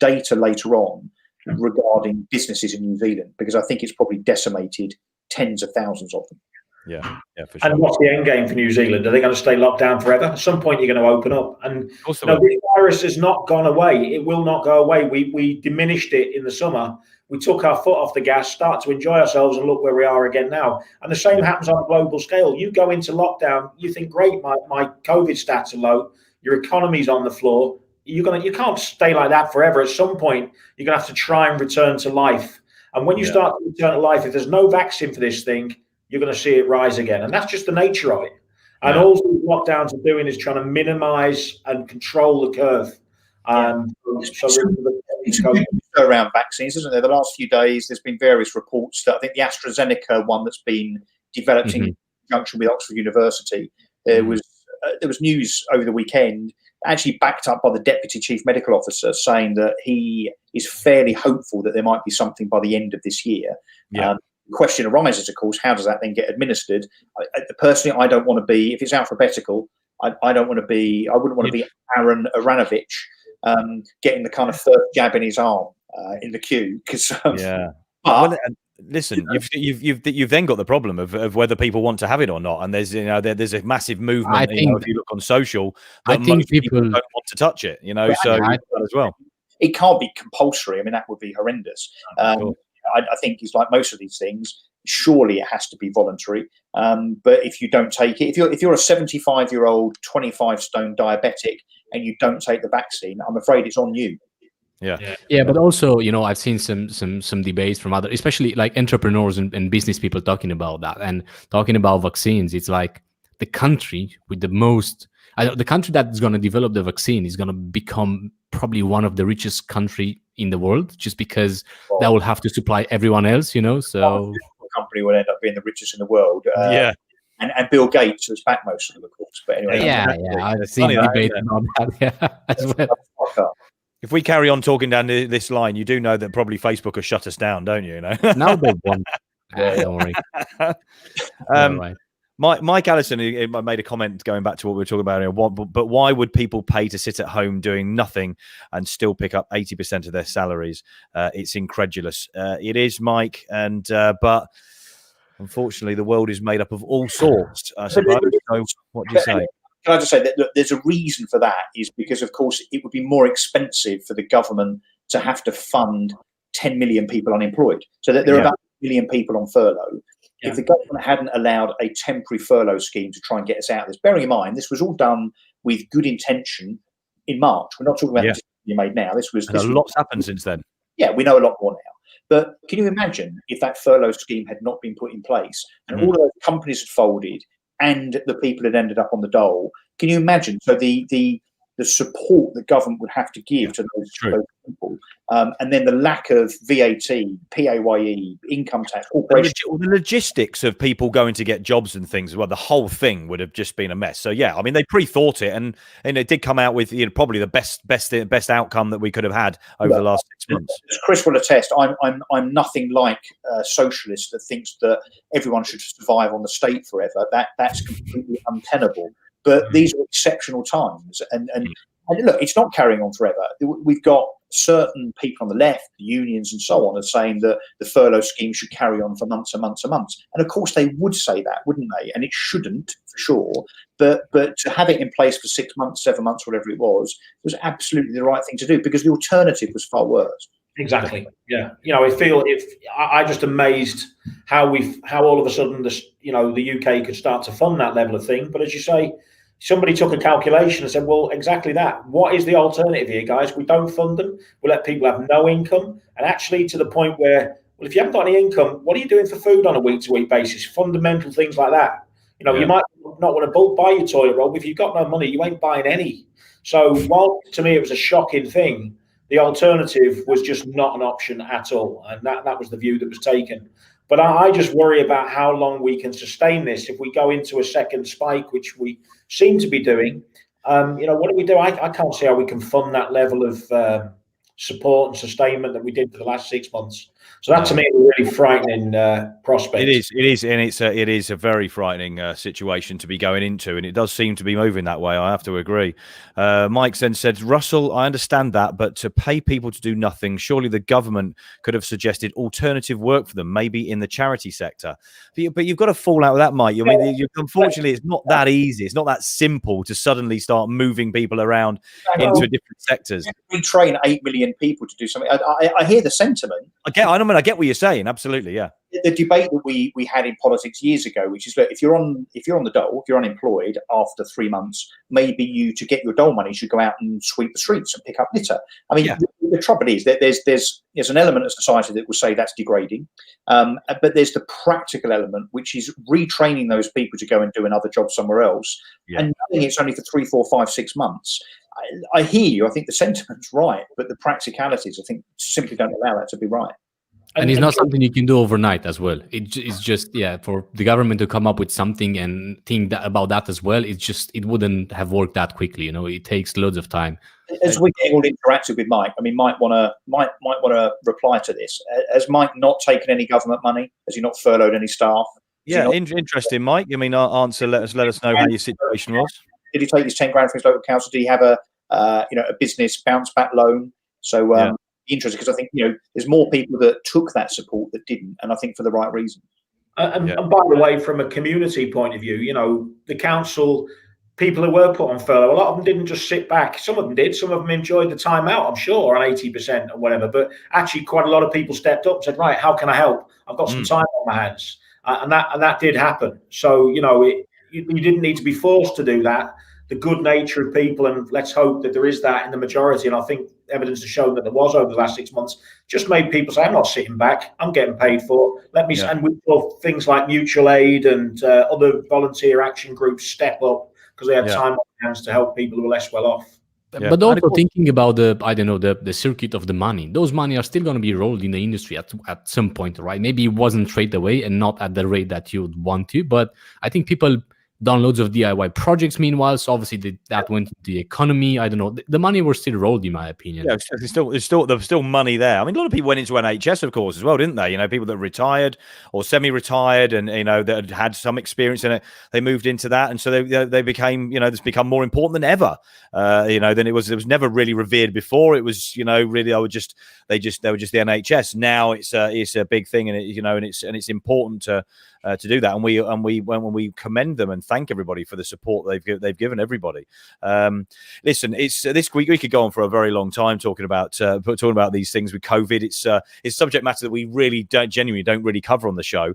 [SPEAKER 3] data later on regarding businesses in New Zealand, because I think it's probably decimated tens of thousands of them.
[SPEAKER 1] Yeah, for sure.
[SPEAKER 4] And what's the end game for New Zealand? Are they going to stay locked down forever? At some point, you're going to open up. And this virus has not gone away. It will not go away. We diminished it in the summer. We took our foot off the gas, start to enjoy ourselves, and look where we are again now. And the same happens on a global scale. You go into lockdown, you think, great, my COVID stats are low, your economy's on the floor. You can't stay like that forever. At some point, you're going to have to try and return to life. And when you start to return to life, if there's no vaccine for this thing, you're going to see it rise again. And that's just the nature of it. And all these lockdowns are doing is trying to minimize and control the curve.
[SPEAKER 3] Around vaccines, isn't there? The last few days, there's been various reports that I think the AstraZeneca one that's been developed in conjunction with Oxford University, there was news over the weekend, actually backed up by the Deputy Chief Medical Officer, saying that he is fairly hopeful that there might be something by the end of this year. The question arises, of course, how does that then get administered? Personally, I don't want to be, if it's alphabetical, I wouldn't want to be Aaron Aranovich getting the kind of first jab in his arm in the queue. Because
[SPEAKER 1] listen, you've then got the problem of whether people want to have it or not, and there's a massive movement. I think, if you look on social, I think people don't want to touch it. So as well,
[SPEAKER 3] it can't be compulsory. I mean, that would be horrendous. I think it's like most of these things. Surely it has to be voluntary. But if you don't take it, if you're a 75-year-old, 25-stone diabetic, and you don't take the vaccine, I'm afraid it's on you.
[SPEAKER 2] Yeah, but also, I've seen some debates from other, especially like entrepreneurs and business people talking about that and talking about vaccines. It's like the country with the country that's going to develop the vaccine is going to become probably one of the richest country in the world, just because that will have to supply everyone else, so
[SPEAKER 3] company will end up being the richest in the world. And Bill Gates has backed most of them, of course. But anyway,
[SPEAKER 2] I've seen a debate about that. As well.
[SPEAKER 1] If we carry on talking down this line, you do know that probably Facebook will shut us down, don't you?
[SPEAKER 2] Now they won't. Don't worry.
[SPEAKER 1] Right. Mike Allison made a comment going back to what we were talking about earlier. But why would people pay to sit at home doing nothing and still pick up 80% of their salaries? It's incredulous. It is, Mike, and but unfortunately, the world is made up of all sorts, I suppose. So what do you say?
[SPEAKER 3] Can I just say that look, there's a reason for that, is because, of course, it would be more expensive for the government to have to fund 10 million people unemployed. So that there are about 1 million people on furlough. Yeah. If the government hadn't allowed a temporary furlough scheme to try and get us out of this, bearing in mind, this was all done with good intention in March. We're not talking about the decision you made now.
[SPEAKER 1] Lots happened since then.
[SPEAKER 3] Yeah, we know a lot more now. But can you imagine if that furlough scheme had not been put in place and all of those companies had folded and the people had ended up on the dole? Can you imagine? So the support the government would have to give to those people, and then the lack of VAT, PAYE, income tax, corporation.
[SPEAKER 1] The logistics of people going to get jobs and things as well, the whole thing would have just been a mess. So yeah, I mean, they pre-thought it, and it did come out with probably the best outcome that we could have had over the last 6 months.
[SPEAKER 3] As Chris will attest, I'm nothing like a socialist that thinks that everyone should survive on the state forever. That's completely untenable. But these are exceptional times, and look, it's not carrying on forever. We've got certain people on the left, the unions and so on, are saying that the furlough scheme should carry on for months and months and months. And of course, they would say that, wouldn't they? And it shouldn't, for sure. But to have it in place for 6 months, 7 months, whatever it was absolutely the right thing to do, because the alternative was far worse.
[SPEAKER 4] Exactly. Yeah. I just amazed how all of a sudden the UK could start to fund that level of thing. But as you say, somebody took a calculation and said, well, exactly that. What is the alternative here, guys? We don't fund them. We let people have no income. And actually to the point where, well, if you haven't got any income, what are you doing for food on a week-to-week basis? Fundamental things like that. You might not want to buy your toilet roll. If you've got no money, you ain't buying any. So while to me it was a shocking thing, the alternative was just not an option at all. And that was the view that was taken. But I just worry about how long we can sustain this. If we go into a second spike, which we seem to be doing, what do we do? I can't see how we can fund that level of support and sustainment that we did for the last 6 months. So that to me is a really frightening prospect.
[SPEAKER 1] It is, and it is a very frightening situation to be going into, and it does seem to be moving that way. I have to agree. Mike then said, Russell, I understand that, but to pay people to do nothing, surely the government could have suggested alternative work for them, maybe in the charity sector. But you've got to fall out with that, Mike. I mean, unfortunately, it's not that easy. It's not that simple to suddenly start moving people around into different sectors.
[SPEAKER 3] We train 8 million people to do something. I hear the sentiment.
[SPEAKER 1] I get what you're saying. Absolutely, yeah.
[SPEAKER 3] The debate that we had in politics years ago, which is that if you're on the dole, if you're unemployed after 3 months, maybe you, to get your dole money, should go out and sweep the streets and pick up litter. I mean, the trouble is that there's an element of society that will say that's degrading, but there's the practical element, which is retraining those people to go and do another job somewhere else, and knowing it's only for 3, 4, 5, 6 months. I hear you. I think the sentiment's right, but the practicalities, I think, simply don't allow that to be right.
[SPEAKER 2] And it's not something you can do overnight as well. It's just, for the government to come up with something and think about that as well, it wouldn't have worked that quickly. It takes loads of time.
[SPEAKER 3] As we're getting all interactive with Mike, I mean, Mike want to reply to this. Has Mike not taken any government money? Has he not furloughed any staff?
[SPEAKER 1] Interesting, Mike. I mean, answer. Let us know how your situation was.
[SPEAKER 3] Did he take his 10 grand from his local council? Did he have a business bounce back loan? So interesting, because I think there's more people that took that support that didn't, and I think for the right reason.
[SPEAKER 4] And by the way, from a community point of view, the council, people who were put on furlough, a lot of them didn't just sit back. Some of them did. Some of them enjoyed the time out, I'm sure, on 80% or whatever. But actually, quite a lot of people stepped up and said, right, how can I help? I've got some time on my hands. And that did happen. So, you didn't need to be forced to do that. The good nature of people, and let's hope that there is that in the majority, and I think evidence has shown that there was over the last 6 months, just made people say, I'm not sitting back, I'm getting paid for. And we saw things like mutual aid and other volunteer action groups step up because they had time on their hands to help people who were less well off.
[SPEAKER 1] Yeah.
[SPEAKER 2] But also thinking about the circuit of the money. Those money are still going to be rolled in the industry at some point, right? Maybe it wasn't straight away and not at the rate that you would want to, but I think people done loads of DIY projects meanwhile. So obviously that went into the economy. I don't know. The money was still rolled, in my opinion.
[SPEAKER 1] Yeah, there's still money there. I mean, a lot of people went into NHS, of course, as well, didn't they? People that retired or semi-retired, and that had some experience in it, they moved into that, and so they became, it's become more important than ever. Than it was. It was never really revered before. It was, really, they were just the NHS. Now it's a big thing, and it's important to do that, and we commend them and thank everybody for the support they've given everybody. Listen, it's this week we could go on for a very long time talking about these things with COVID. It's subject matter that we really genuinely don't really cover on the show,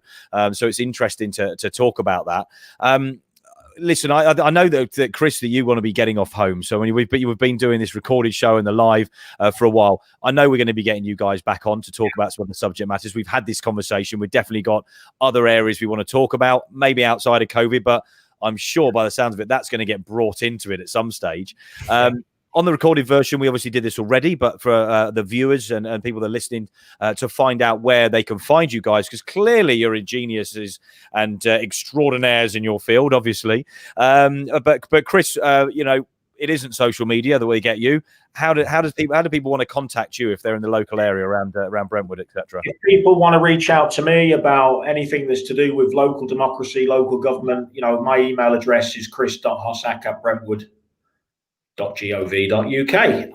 [SPEAKER 1] so it's interesting to talk about that. Listen, I know that Chris, that you want to be getting off home. So you've been doing this recorded show and the live for a while. I know we're going to be getting you guys back on to talk about some of the subject matters. We've had this conversation. We've definitely got other areas we want to talk about, maybe outside of COVID, but I'm sure by the sounds of it, that's going to get brought into it at some stage. On the recorded version, we obviously did this already, but for the viewers and people that are listening to find out where they can find you guys, because clearly you're geniuses and extraordinaires in your field, obviously. But Chris, it isn't social media that we get you. How do people want to contact you if they're in the local area around Brentwood, etc.?
[SPEAKER 4] If people want to reach out to me about anything that's to do with local democracy, local government, my email address is chris.hossack@brentwood.gov.uk.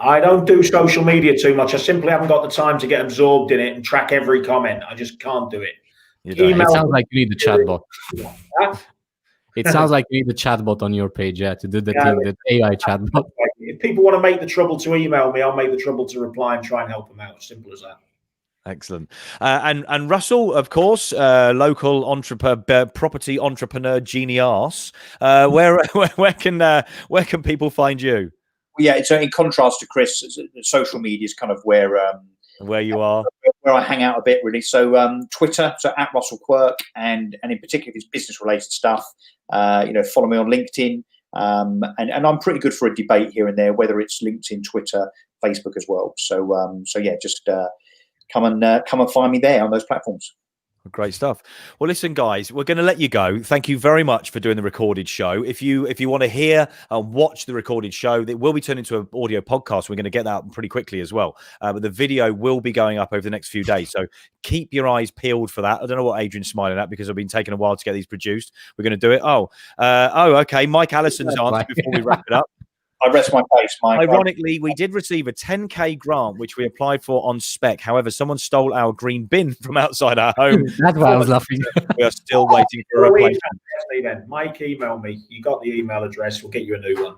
[SPEAKER 4] I don't do social media too much. I simply haven't got the time to get absorbed in it and track every comment. I just can't do it.
[SPEAKER 2] It sounds like you need the chatbot. It sounds like you need the chatbot on your page, to do the AI chatbot.
[SPEAKER 4] If people want to make the trouble to email me, I'll make the trouble to reply and try and help them out. Simple as that.
[SPEAKER 1] Excellent. And Russell, of course, local property entrepreneur genius. Where can people find you?
[SPEAKER 3] Yeah, so in contrast to Chris, social media is kind of where
[SPEAKER 1] you are,
[SPEAKER 3] where I hang out a bit, really. So Twitter, so at Russell Quirk, and in particular if it's business related stuff, follow me on LinkedIn, and I'm pretty good for a debate here and there, whether it's LinkedIn, Twitter, Facebook as well. So yeah, just come and find me there on those platforms.
[SPEAKER 1] Great stuff. Well, listen, guys, we're going to let you go. Thank you very much for doing the recorded show. If you want to hear and watch the recorded show, it will be turned into an audio podcast. We're going to get that pretty quickly as well. But the video will be going up over the next few days. So keep your eyes peeled for that. I don't know what Adrian's smiling at because I've been taking a while to get these produced. We're going to do it. Okay. Mike Allison's answer before we wrap it up.
[SPEAKER 3] I rest my case, Mike.
[SPEAKER 1] Ironically, we did receive a 10K grant, which we applied for on spec. However, someone stole our green bin from outside our home.
[SPEAKER 2] That's why I was laughing.
[SPEAKER 1] We are still waiting for a replacement.
[SPEAKER 4] Mike, email me. You got the email address. We'll get you a new one.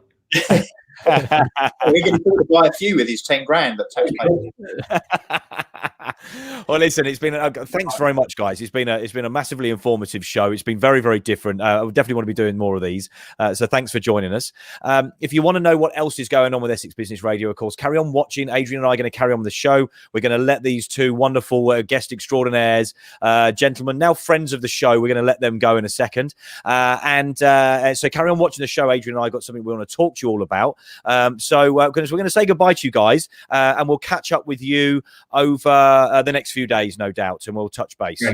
[SPEAKER 3] We're going to buy a few with his 10 grand that taxpayer.
[SPEAKER 1] Well, listen, it's been thanks very much, guys. It's been a massively informative show. It's been very, very different. I would definitely want to be doing more of these. So thanks for joining us. If you want to know what else is going on with Essex Business Radio, of course, carry on watching. Adrian and I are going to carry on with the show. We're going to let these two wonderful guest extraordinaires, gentlemen, now friends of the show, we're going to let them go in a second. So carry on watching the show. Adrian and I got something we want to talk to you all about. So we're going to say goodbye to you guys, and we'll catch up with you over the next few days, no doubt, and we'll touch base.
[SPEAKER 4] Yeah.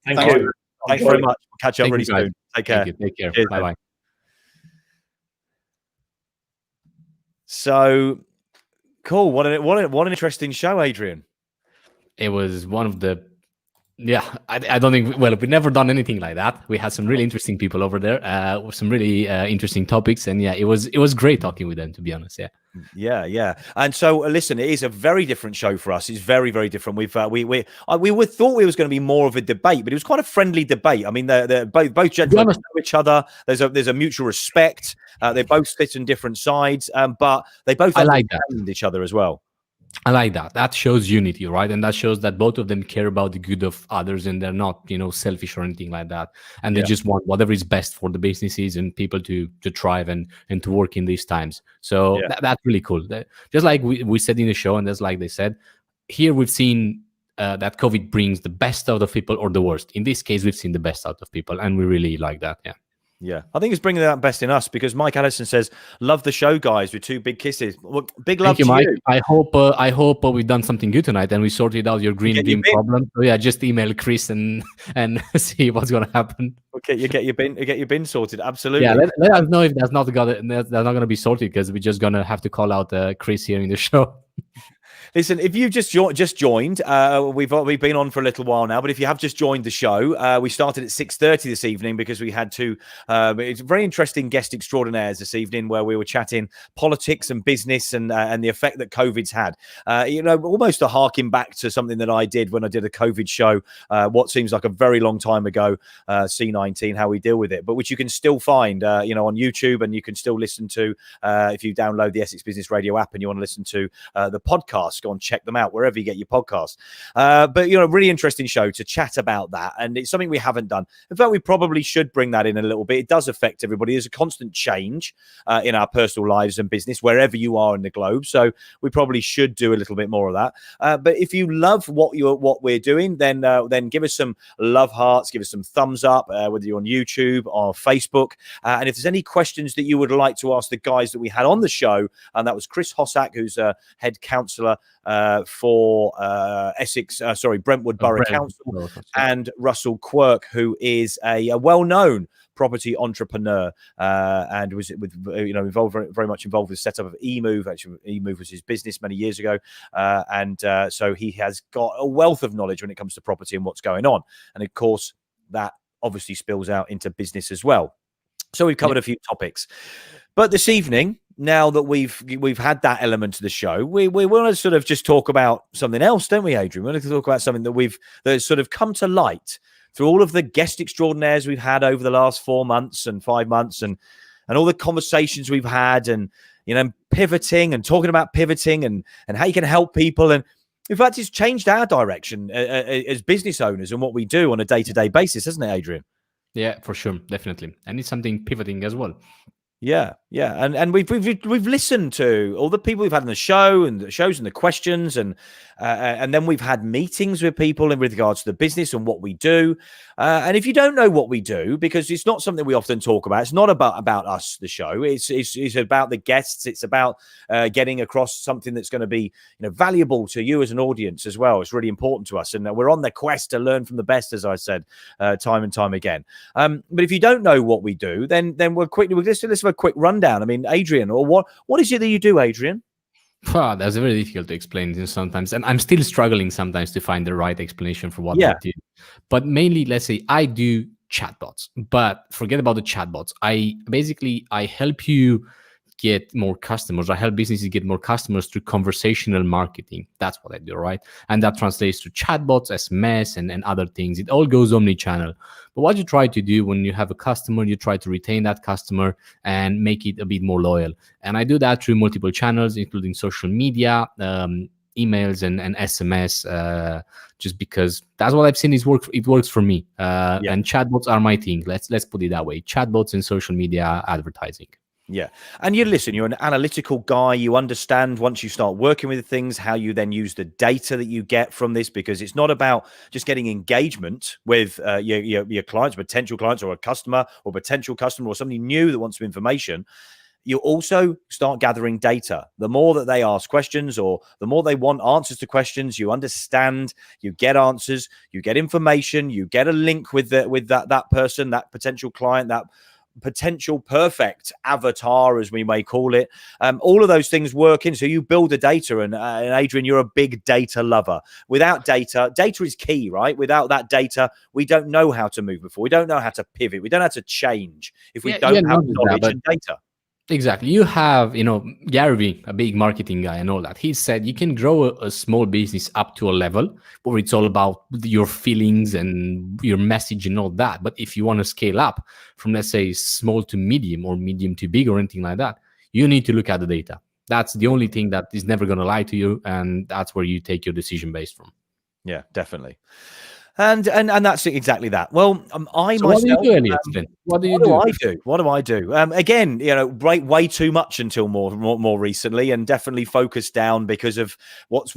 [SPEAKER 4] Thank you.
[SPEAKER 1] Thanks very much. We'll catch up really soon. Take care.
[SPEAKER 2] Take care.
[SPEAKER 1] Cheers,
[SPEAKER 2] bye.
[SPEAKER 1] So cool. What an interesting show, Adrian.
[SPEAKER 2] It was one of the. Yeah, I don't think. Well, we've never done anything like that. We had some really interesting people over there, with some really interesting topics, and yeah, it was great talking with them. To be honest,
[SPEAKER 1] yeah. And so, listen, it is a very different show for us. It's very, very different. We thought we was going to be more of a debate, but it was quite a friendly debate. I mean, they're both gentlemen know each other. There's a mutual respect. They both sit on different sides, but they both understand each other as well.
[SPEAKER 2] I like that. That shows unity, right? And that shows that both of them care about the good of others, and they're not, selfish or anything like that. And they just want whatever is best for the businesses and people to thrive and to work in these times. So that's really cool. Just like we said in the show, and just like they said, here we've seen that COVID brings the best out of people or the worst. In this case, we've seen the best out of people, and we really like that. Yeah.
[SPEAKER 1] Yeah, I think it's bringing out best in us, because Mike Allison says, "Love the show, guys," with 2 big kisses. Well, big love
[SPEAKER 2] Thank you,
[SPEAKER 1] to
[SPEAKER 2] Mike.
[SPEAKER 1] you.
[SPEAKER 2] I hope we've done something good tonight and we sorted out your green bean problem. So yeah, just email Chris and see what's gonna happen.
[SPEAKER 1] Okay, you get your bin sorted. Absolutely.
[SPEAKER 2] Yeah, let us know if that's not gonna be sorted, because we're just gonna have to call out Chris here in the show.
[SPEAKER 1] Listen, if you've just joined, we've been on for a little while now, but if you have just joined the show, we started at 6:30 this evening because we had 2 it's very interesting guest extraordinaires this evening, where we were chatting politics and business and the effect that COVID's had. Almost a harking back to something that I did when I did a COVID show, what seems like a very long time ago, C19, how we deal with it, but which you can still find, on YouTube, and you can still listen to if you download the Essex Business Radio app and you want to listen to the podcast. Go and check them out wherever you get your podcasts. But really interesting show to chat about that, and it's something we haven't done. In fact, we probably should bring that in a little bit. It does affect everybody. There's a constant change in our personal lives and business wherever you are in the globe, so we probably should do a little bit more of that. But if you love what we're doing, then give us some love hearts, give us some thumbs up, whether you're on YouTube or Facebook, and if there's any questions that you would like to ask the guys that we had on the show, and that was Chris Hossack, who's a head councillor for Brentwood Borough Council, and Russell Quirk, who is a well-known property entrepreneur, and was involved very much involved with the setup of eMove. Actually, eMove was his business many years ago, and so he has got a wealth of knowledge when it comes to property and what's going on. And of course, that obviously spills out into business as well. So we've covered a few topics, but this evening, now that we've had that element to the show, we want to sort of just talk about something else, don't we, Adrian? We want to talk about something that's sort of come to light through all of the guest extraordinaires we've had over the last 4 months and 5 months, and all the conversations we've had, and pivoting and talking about pivoting and how you can help people. And in fact, it's changed our direction as business owners and what we do on a day-to-day basis, hasn't it, Adrian?
[SPEAKER 2] Yeah, for sure, definitely. And it's something pivoting as well.
[SPEAKER 1] Yeah, and we've listened to all the people we've had on the show, and the shows and the questions, and then we've had meetings with people in regards to the business and what we do. And if you don't know what we do, because it's not something we often talk about, it's not about us, the show. It's about the guests. It's about getting across something that's going to be valuable to you as an audience as well. It's really important to us, and we're on the quest to learn from the best, as I said time and time again. But if you don't know what we do, then we'll let's have a quick rundown. I mean, Adrian, or what is it that you do, Adrian?
[SPEAKER 2] That's very difficult to explain sometimes, and I'm still struggling sometimes to find the right explanation for what I do. But mainly, let's say I do chatbots, but forget about the chatbots. I help you get more customers. I help businesses get more customers through conversational marketing. That's what I do, right? And that translates to chatbots, SMS, and other things. It all goes omni-channel. But what you try to do when you have a customer, you try to retain that customer and make it a bit more loyal. And I do that through multiple channels, including social media, emails, and SMS, just because that's what I've seen it works for me. And chatbots are my thing. Let's put it that way. Chatbots and social media advertising.
[SPEAKER 1] Yeah. And you're an analytical guy. You understand, once you start working with things, how you then use the data that you get from this, because it's not about just getting engagement with your clients, potential clients, or a customer or potential customer, or somebody new that wants some information. You also start gathering data. The more that they ask questions, or the more they want answers to questions, you understand, you get answers, you get information, you get a link with that person, that potential client, that potential perfect avatar, as we may call it. All of those things work in. So you build the data, and Adrian, you're a big data lover. Without data is key, right? Without that data, we don't know how to move before. We don't know how to pivot. We don't know how to change if we don't have knowledge and data.
[SPEAKER 2] Exactly. You have, Gary Vee, a big marketing guy and all that. He said you can grow a small business up to a level where it's all about your feelings and your message and all that. But if you want to scale up from, let's say, small to medium, or medium to big, or anything like that, you need to look at the data. That's the only thing that is never going to lie to you. And that's where you take your decision based from.
[SPEAKER 1] Yeah, definitely. And that's exactly that. Well, I
[SPEAKER 2] So
[SPEAKER 1] myself,
[SPEAKER 2] what do you do, Elliot? Then what do you do?
[SPEAKER 1] What do I do? Again, way too much until more recently, and definitely focused down because of what's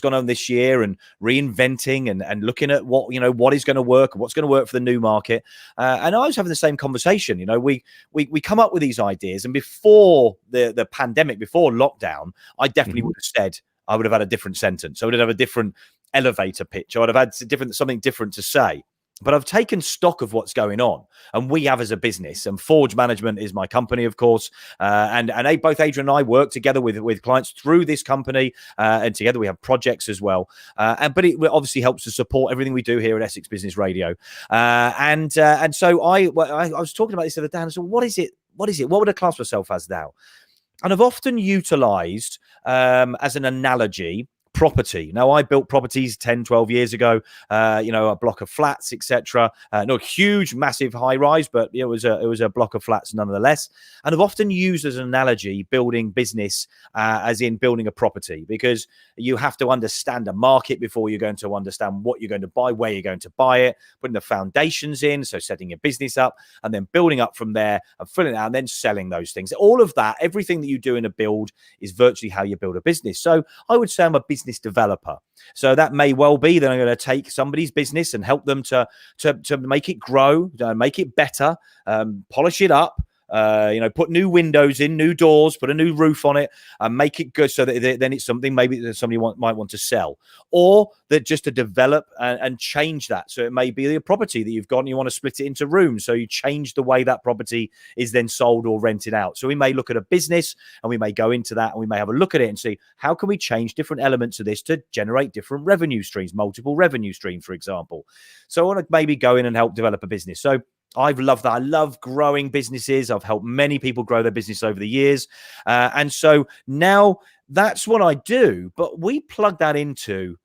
[SPEAKER 1] gone on this year, and reinventing and looking at what is going to work and what's going to work for the new market. And I was having the same conversation. We come up with these ideas, and before the pandemic, before lockdown, I definitely would have said I would have had a different sentence. I would have a different elevator pitch. I would have had something different to say. But I've taken stock of what's going on, and we have as a business. And Forge Management is my company, of course. And both Adrian and I work together with clients through this company, and together we have projects as well. But it obviously helps to support everything we do here at Essex Business Radio. And so I was talking about this the other day, and I said, what is it? What would I class myself as now? And I've often utilized as an analogy property. Now, I built properties 10, 12 years ago, a block of flats, etc. Not huge, massive high rise, but it was a block of flats nonetheless. And I've often used as an analogy building business, as in building a property, because you have to understand a market before you're going to understand what you're going to buy, where you're going to buy it, putting the foundations in, so setting your business up, and then building up from there and filling it out and then selling those things. All of that, everything that you do in a build is virtually how you build a business. So I would say I'm a business developer. So that may well be that I'm going to take somebody's business and help them to make it grow, make it better, polish it up, put new windows in, new doors, put a new roof on it, and make it good so that then it's something maybe that somebody might want to sell, or that just to develop and change that. So it may be a property that you've got and you want to split it into rooms. So you change the way that property is then sold or rented out. So we may look at a business and we may go into that and we may have a look at it and see how can we change different elements of this to generate different revenue streams, multiple revenue streams, for example. So I want to maybe go in and help develop a business. So I've loved that. I love growing businesses. I've helped many people grow their business over the years. And so now that's what I do. But we plug that into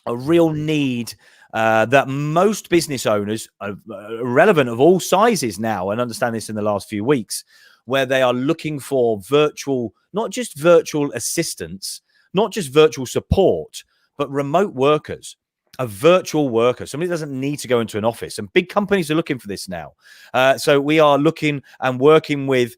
[SPEAKER 1] a real need that most business owners are relevant of all sizes now, and understand this in the last few weeks, where they are looking for virtual, not just virtual assistants, not just virtual support, but remote workers. A virtual worker, somebody doesn't need to go into an office, and big companies are looking for this now. So we are looking and working with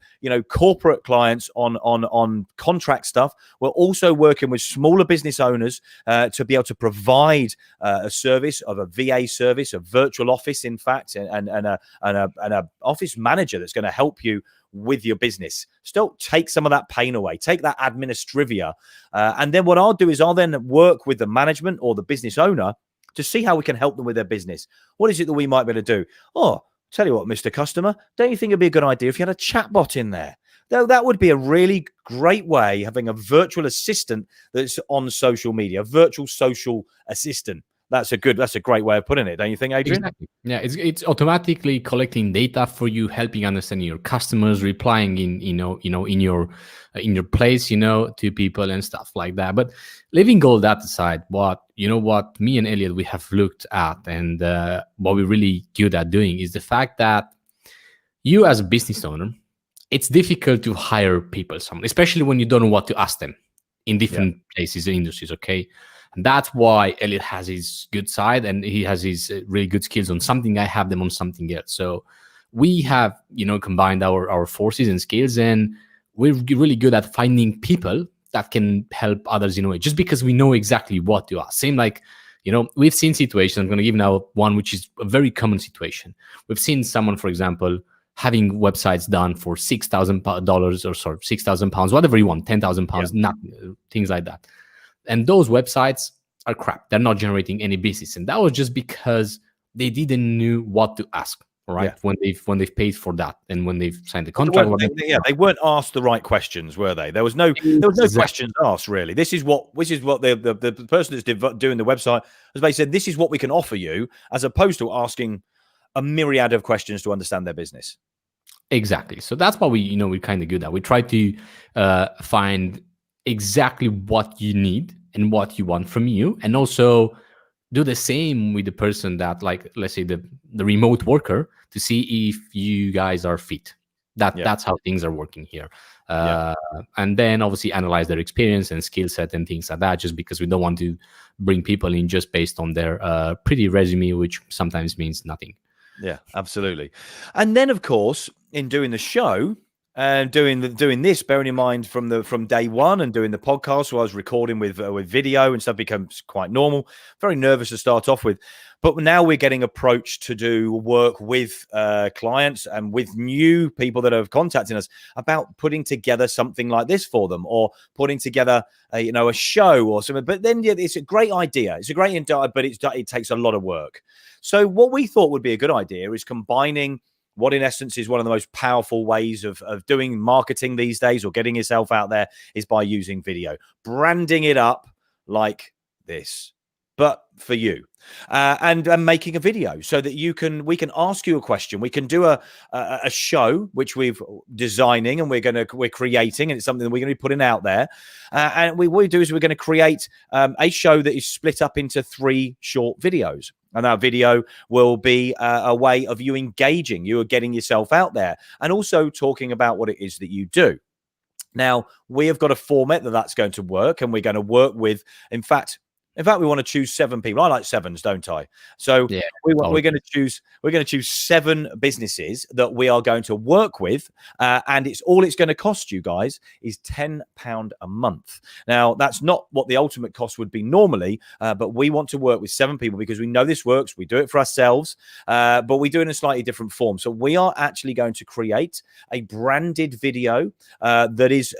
[SPEAKER 1] corporate clients on contract stuff. We're also working with smaller business owners to be able to provide a service of a VA service, a virtual office, in fact, and a office manager that's going to help you with your business. Still take some of that pain away, take that administrivia. And then what I'll do is I'll then work with the management or the business owner to see how we can help them with their business. What is it that we might be able to do? Oh, tell you what, Mr. Customer, don't you think it'd be a good idea if you had a chatbot in there? Though that would be a really great way, having a virtual assistant that's on social media, a virtual social assistant. That's a great way of putting it, don't you think, Adrian?
[SPEAKER 2] Exactly. Yeah, it's automatically collecting data for you, helping understand your customers, replying in your place, to people and stuff like that. But leaving all that aside, what me and Elliot we have looked at, and what we're really good at doing is the fact that you as a business owner, it's difficult to hire people, especially when you don't know what to ask them in different places and industries. Okay. And that's why Elliot has his good side and he has his really good skills on something. I have them on something else. So we have, combined our forces and skills, and we're really good at finding people that can help others in a way, just because we know exactly what to ask. Same like, we've seen situations. I'm going to give now one, which is a very common situation. We've seen someone, for example, having websites done for $6,000 or sorry, £6,000, whatever you want, £10,000, not things like that. And those websites are crap. They're not generating any business. And that was just because they didn't know what to ask, right? Yeah. When they've paid for that and when they've signed the contract.
[SPEAKER 1] They weren't asked the right questions, were they? There was no questions asked, really. This is what the person that's doing the website has basically said, this is what we can offer you, as opposed to asking a myriad of questions to understand their business.
[SPEAKER 2] Exactly. So that's what we're kind of good at. We try to find exactly what you need and what you want from you, and also do the same with the person that, like, let's say the remote worker, to see if you guys are fit. That's how things are working here. And then obviously analyze their experience and skill set and things like that, just because we don't want to bring people in just based on their pretty resume, which sometimes means nothing.
[SPEAKER 1] Yeah, absolutely. And then, of course, in doing the show and doing this, bearing in mind from day one and doing the podcast, where I was recording with video and stuff, becomes quite normal. Very nervous to start off with, but now we're getting approached to do work with clients and with new people that are contacting us about putting together something like this for them, or putting together a show or something. But then it's a great idea. It's a great idea, but it takes a lot of work. So what we thought would be a good idea is combining what in essence is one of the most powerful ways of doing marketing these days, or getting yourself out there, is by using video, branding it up like this, but for you, and making a video so that we can ask you a question. We can do a show which we're designing and we're creating, and it's something that we're going to be putting out there. And what we do is we're going to create a show that is split up into 3 short videos. And that video will be a way of you engaging. You are getting yourself out there and also talking about what it is that you do. Now, we have got a format that's going to work, and we're going to work with, in fact, we want to choose 7 people. I like 7s, don't I? So we're going to choose 7 businesses that we are going to work with, and it's going to cost you guys is £10 a month. Now, that's not what the ultimate cost would be normally, but we want to work with 7 people because we know this works. We do it for ourselves, but we do it in a slightly different form. So we are actually going to create a branded video that is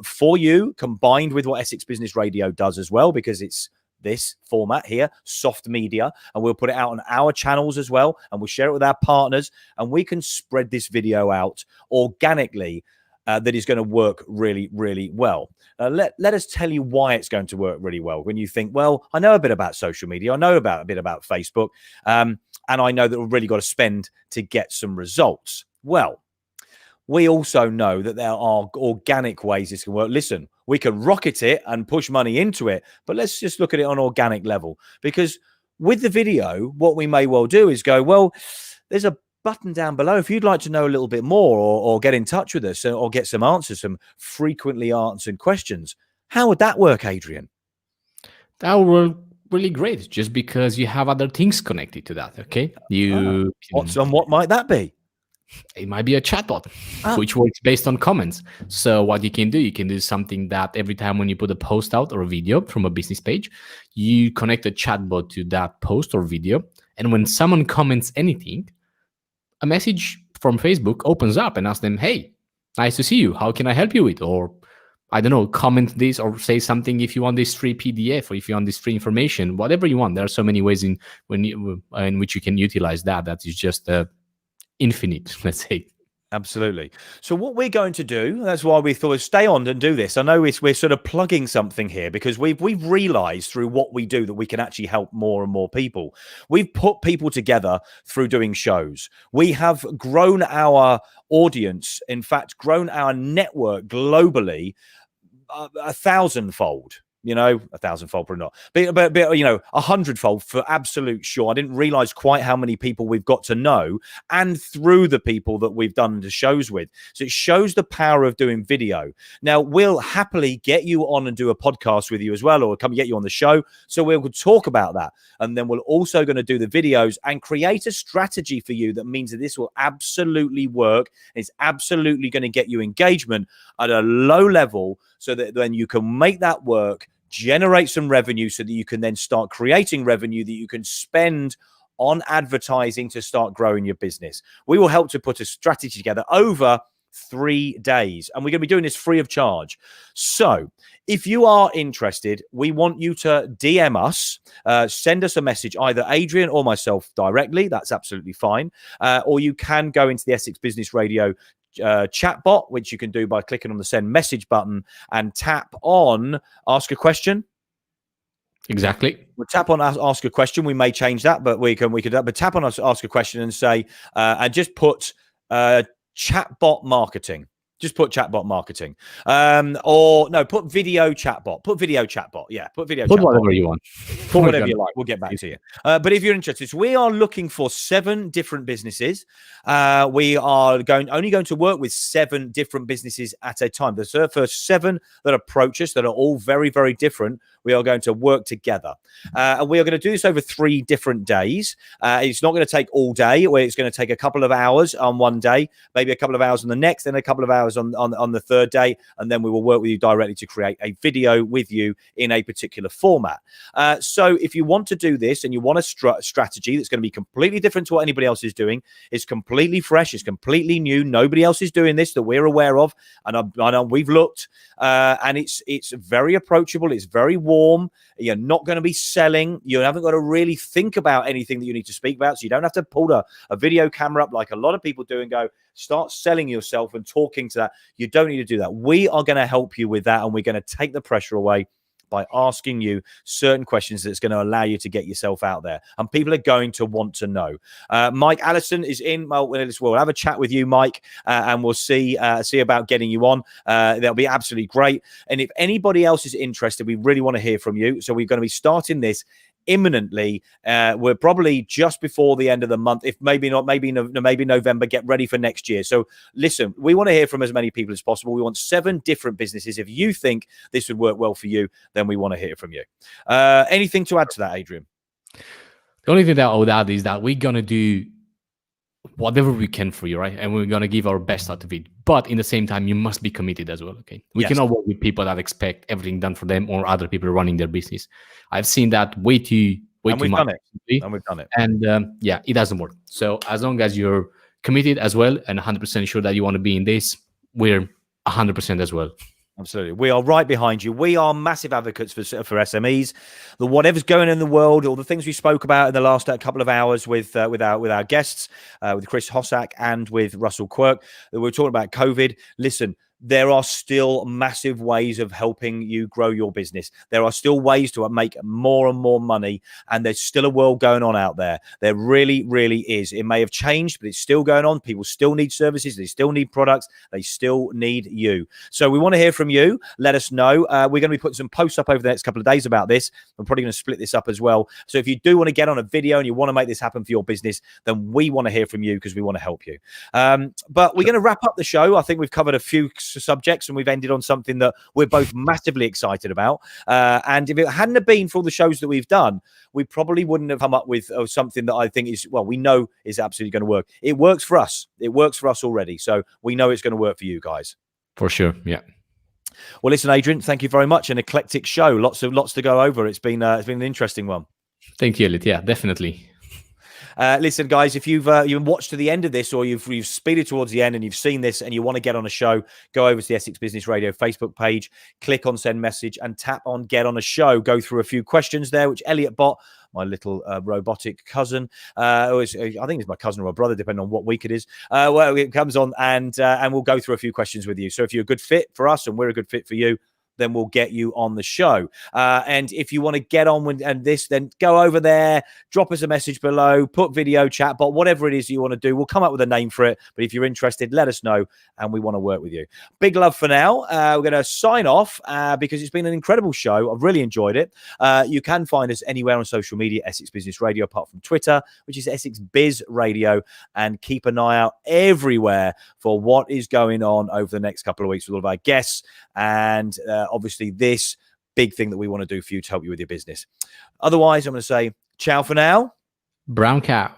[SPEAKER 1] for you, combined with what Essex Business Radio does as well, because it's this format here, soft media, and we'll put it out on our channels as well, and we'll share it with our partners, and we can spread this video out organically. That is going to work really, really well. Let us tell you why it's going to work really well. When you think, well, I know a bit about social media, I know a bit about Facebook, and I know that we've really got to spend to get some results. Well, we also know that there are organic ways this can work. Listen, we can rocket it and push money into it, but let's just look at it on an organic level. Because with the video, what we may well do is go, well, there's a button down below. If you'd like to know a little bit more, or get in touch with us, or get some answers, some frequently answered questions. How would that work, Adrian?
[SPEAKER 2] That would work really great, just because you have other things connected to that, okay?
[SPEAKER 1] What might that be?
[SPEAKER 2] It might be a chatbot, which works based on comments. So what you can do something that every time when you put a post out or a video from a business page, you connect a chatbot to that post or video. And when someone comments anything, a message from Facebook opens up and asks them, hey, nice to see you. How can I help you with? Or, I don't know, comment this or say something if you want this free PDF or if you want this free information, whatever you want. There are so many ways in which you can utilize that. That is just infinite, let's say.
[SPEAKER 1] Absolutely. So what we're going to do, that's why we thought, stay on and do this. I know we're sort of plugging something here, because we've realized through what we do that we can actually help more and more people. We've put people together through doing shows. We have grown our audience, in fact, grown our network globally 1,000-fold. You know, 1,000-fold probably not, but 100-fold for absolute sure. I didn't realize quite how many people we've got to know, and through the people that we've done the shows with. So it shows the power of doing video. Now, we'll happily get you on and do a podcast with you as well, or come get you on the show. So we'll talk about that. And then we're also going to do the videos and create a strategy for you that means that this will absolutely work. It's absolutely going to get you engagement at a low level, so that then you can make that work, generate some revenue, so that you can then start creating revenue that you can spend on advertising to start growing your business. We will help to put a strategy together over 3 days, and we're going to be doing this free of charge. So if you are interested, we want you to DM us, send us a message, either Adrian or myself directly. That's absolutely fine. Or you can go into the Essex Business Radio chatbot, which you can do by clicking on the send message button and tap on ask a question.
[SPEAKER 2] Exactly.
[SPEAKER 1] We'll tap on ask a question. We may change that, but we could but tap on ask a question and say and just put chatbot marketing. Just put chatbot marketing. Or no, put video chatbot. Put video chatbot. Yeah, put video
[SPEAKER 2] put
[SPEAKER 1] chatbot.
[SPEAKER 2] Whatever you want.
[SPEAKER 1] For whatever you like, we'll get back to you. But if you're interested, so we are looking for 7 different businesses. We are only going to work with 7 different businesses at a time. The first 7 that approach us that are all very, very different, we are going to work together. And we are going to do this over 3 different days. It's not going to take all day. It's going to take a couple of hours on one day, maybe a couple of hours on the next, then a couple of hours on the 3rd day. And then we will work with you directly to create a video with you in a particular format. So if you want to do this and you want a strategy that's going to be completely different to what anybody else is doing, it's completely fresh, it's completely new, nobody else is doing this that we're aware of, and I know we've looked, and it's very approachable, it's very warm. You're not going to be selling, you haven't got to really think about anything that you need to speak about, so you don't have to pull a video camera up like a lot of people do and go start selling yourself and talking to that. You don't need to do that. We are going to help you with that, and we're going to take the pressure away by asking you certain questions that's going to allow you to get yourself out there. And people are going to want to know. Mike Allison is in. Well, we'll have a chat with you, Mike, and we'll see about getting you on. That'll be absolutely great. And if anybody else is interested, we really want to hear from you. So we're going to be starting this imminently. We're probably just before the end of the month, if maybe not, maybe November. Get ready for next year. So listen, we want to hear from as many people as possible. We want 7 different businesses. If you think this would work well for you, then we want to hear from you. Anything to add to that, Adrian?
[SPEAKER 2] The only thing that I would add is that we're gonna do whatever we can for you, right? And we're gonna give our best out of it. But in the same time, you must be committed as well. Okay, we cannot work with people that expect everything done for them or other people running their business. I've seen that way too much. And we've done it. And yeah, it doesn't work. So as long as you're committed as well and 100% sure that you want to be in this, we're 100% as well.
[SPEAKER 1] Absolutely. We are right behind you. We are massive advocates for SMEs. Whatever's going on in the world, all the things we spoke about in the last couple of hours with our guests, with Chris Hossack and with Russell Quirk, we were talking about COVID. Listen, there are still massive ways of helping you grow your business. There are still ways to make more and more money, and there's still a world going on out there. There really, really is. It may have changed, but it's still going on. People still need services. They still need products. They still need you. So we want to hear from you. Let us know. We're going to be putting some posts up over the next couple of days about this. I'm probably going to split this up as well. So if you do want to get on a video and you want to make this happen for your business, then we want to hear from you because we want to help you. But we're going to wrap up the show. I think we've covered a few subjects and we've ended on something that we're both massively excited about. And if it hadn't have been for all the shows that we've done, we probably wouldn't have come up with something that I think is, well, we know is absolutely going to work. It works for us. It works for us already. So we know it's going to work for you guys.
[SPEAKER 2] For sure. Yeah.
[SPEAKER 1] Well, listen, Adrian, thank you very much. An eclectic show. Lots to go over. It's been an interesting one.
[SPEAKER 2] Thank you, Elliot. Yeah, definitely.
[SPEAKER 1] Listen, guys, if you've watched to the end of this or you've speeded towards the end and you've seen this and you want to get on a show, go over to the Essex Business Radio Facebook page, click on send message and tap on get on a show. Go through a few questions there, which Elliot bot, my little robotic cousin, I think it's my cousin or my brother, depending on what week it is. Well, it comes on and we'll go through a few questions with you. So if you're a good fit for us and we're a good fit for you, then we'll get you on the show. And if you want to get on with this, then go over there, drop us a message below, put video chat, but whatever it is you want to do, we'll come up with a name for it. But if you're interested, let us know and we want to work with you. Big love for now. We're going to sign off because it's been an incredible show. I've really enjoyed it. You can find us anywhere on social media, Essex Business Radio, apart from Twitter, which is Essex Biz Radio. And keep an eye out everywhere for what is going on over the next couple of weeks with all of our guests. And obviously this big thing that we want to do for you to help you with your business. Otherwise, I'm going to say ciao for now.
[SPEAKER 2] Brown cow.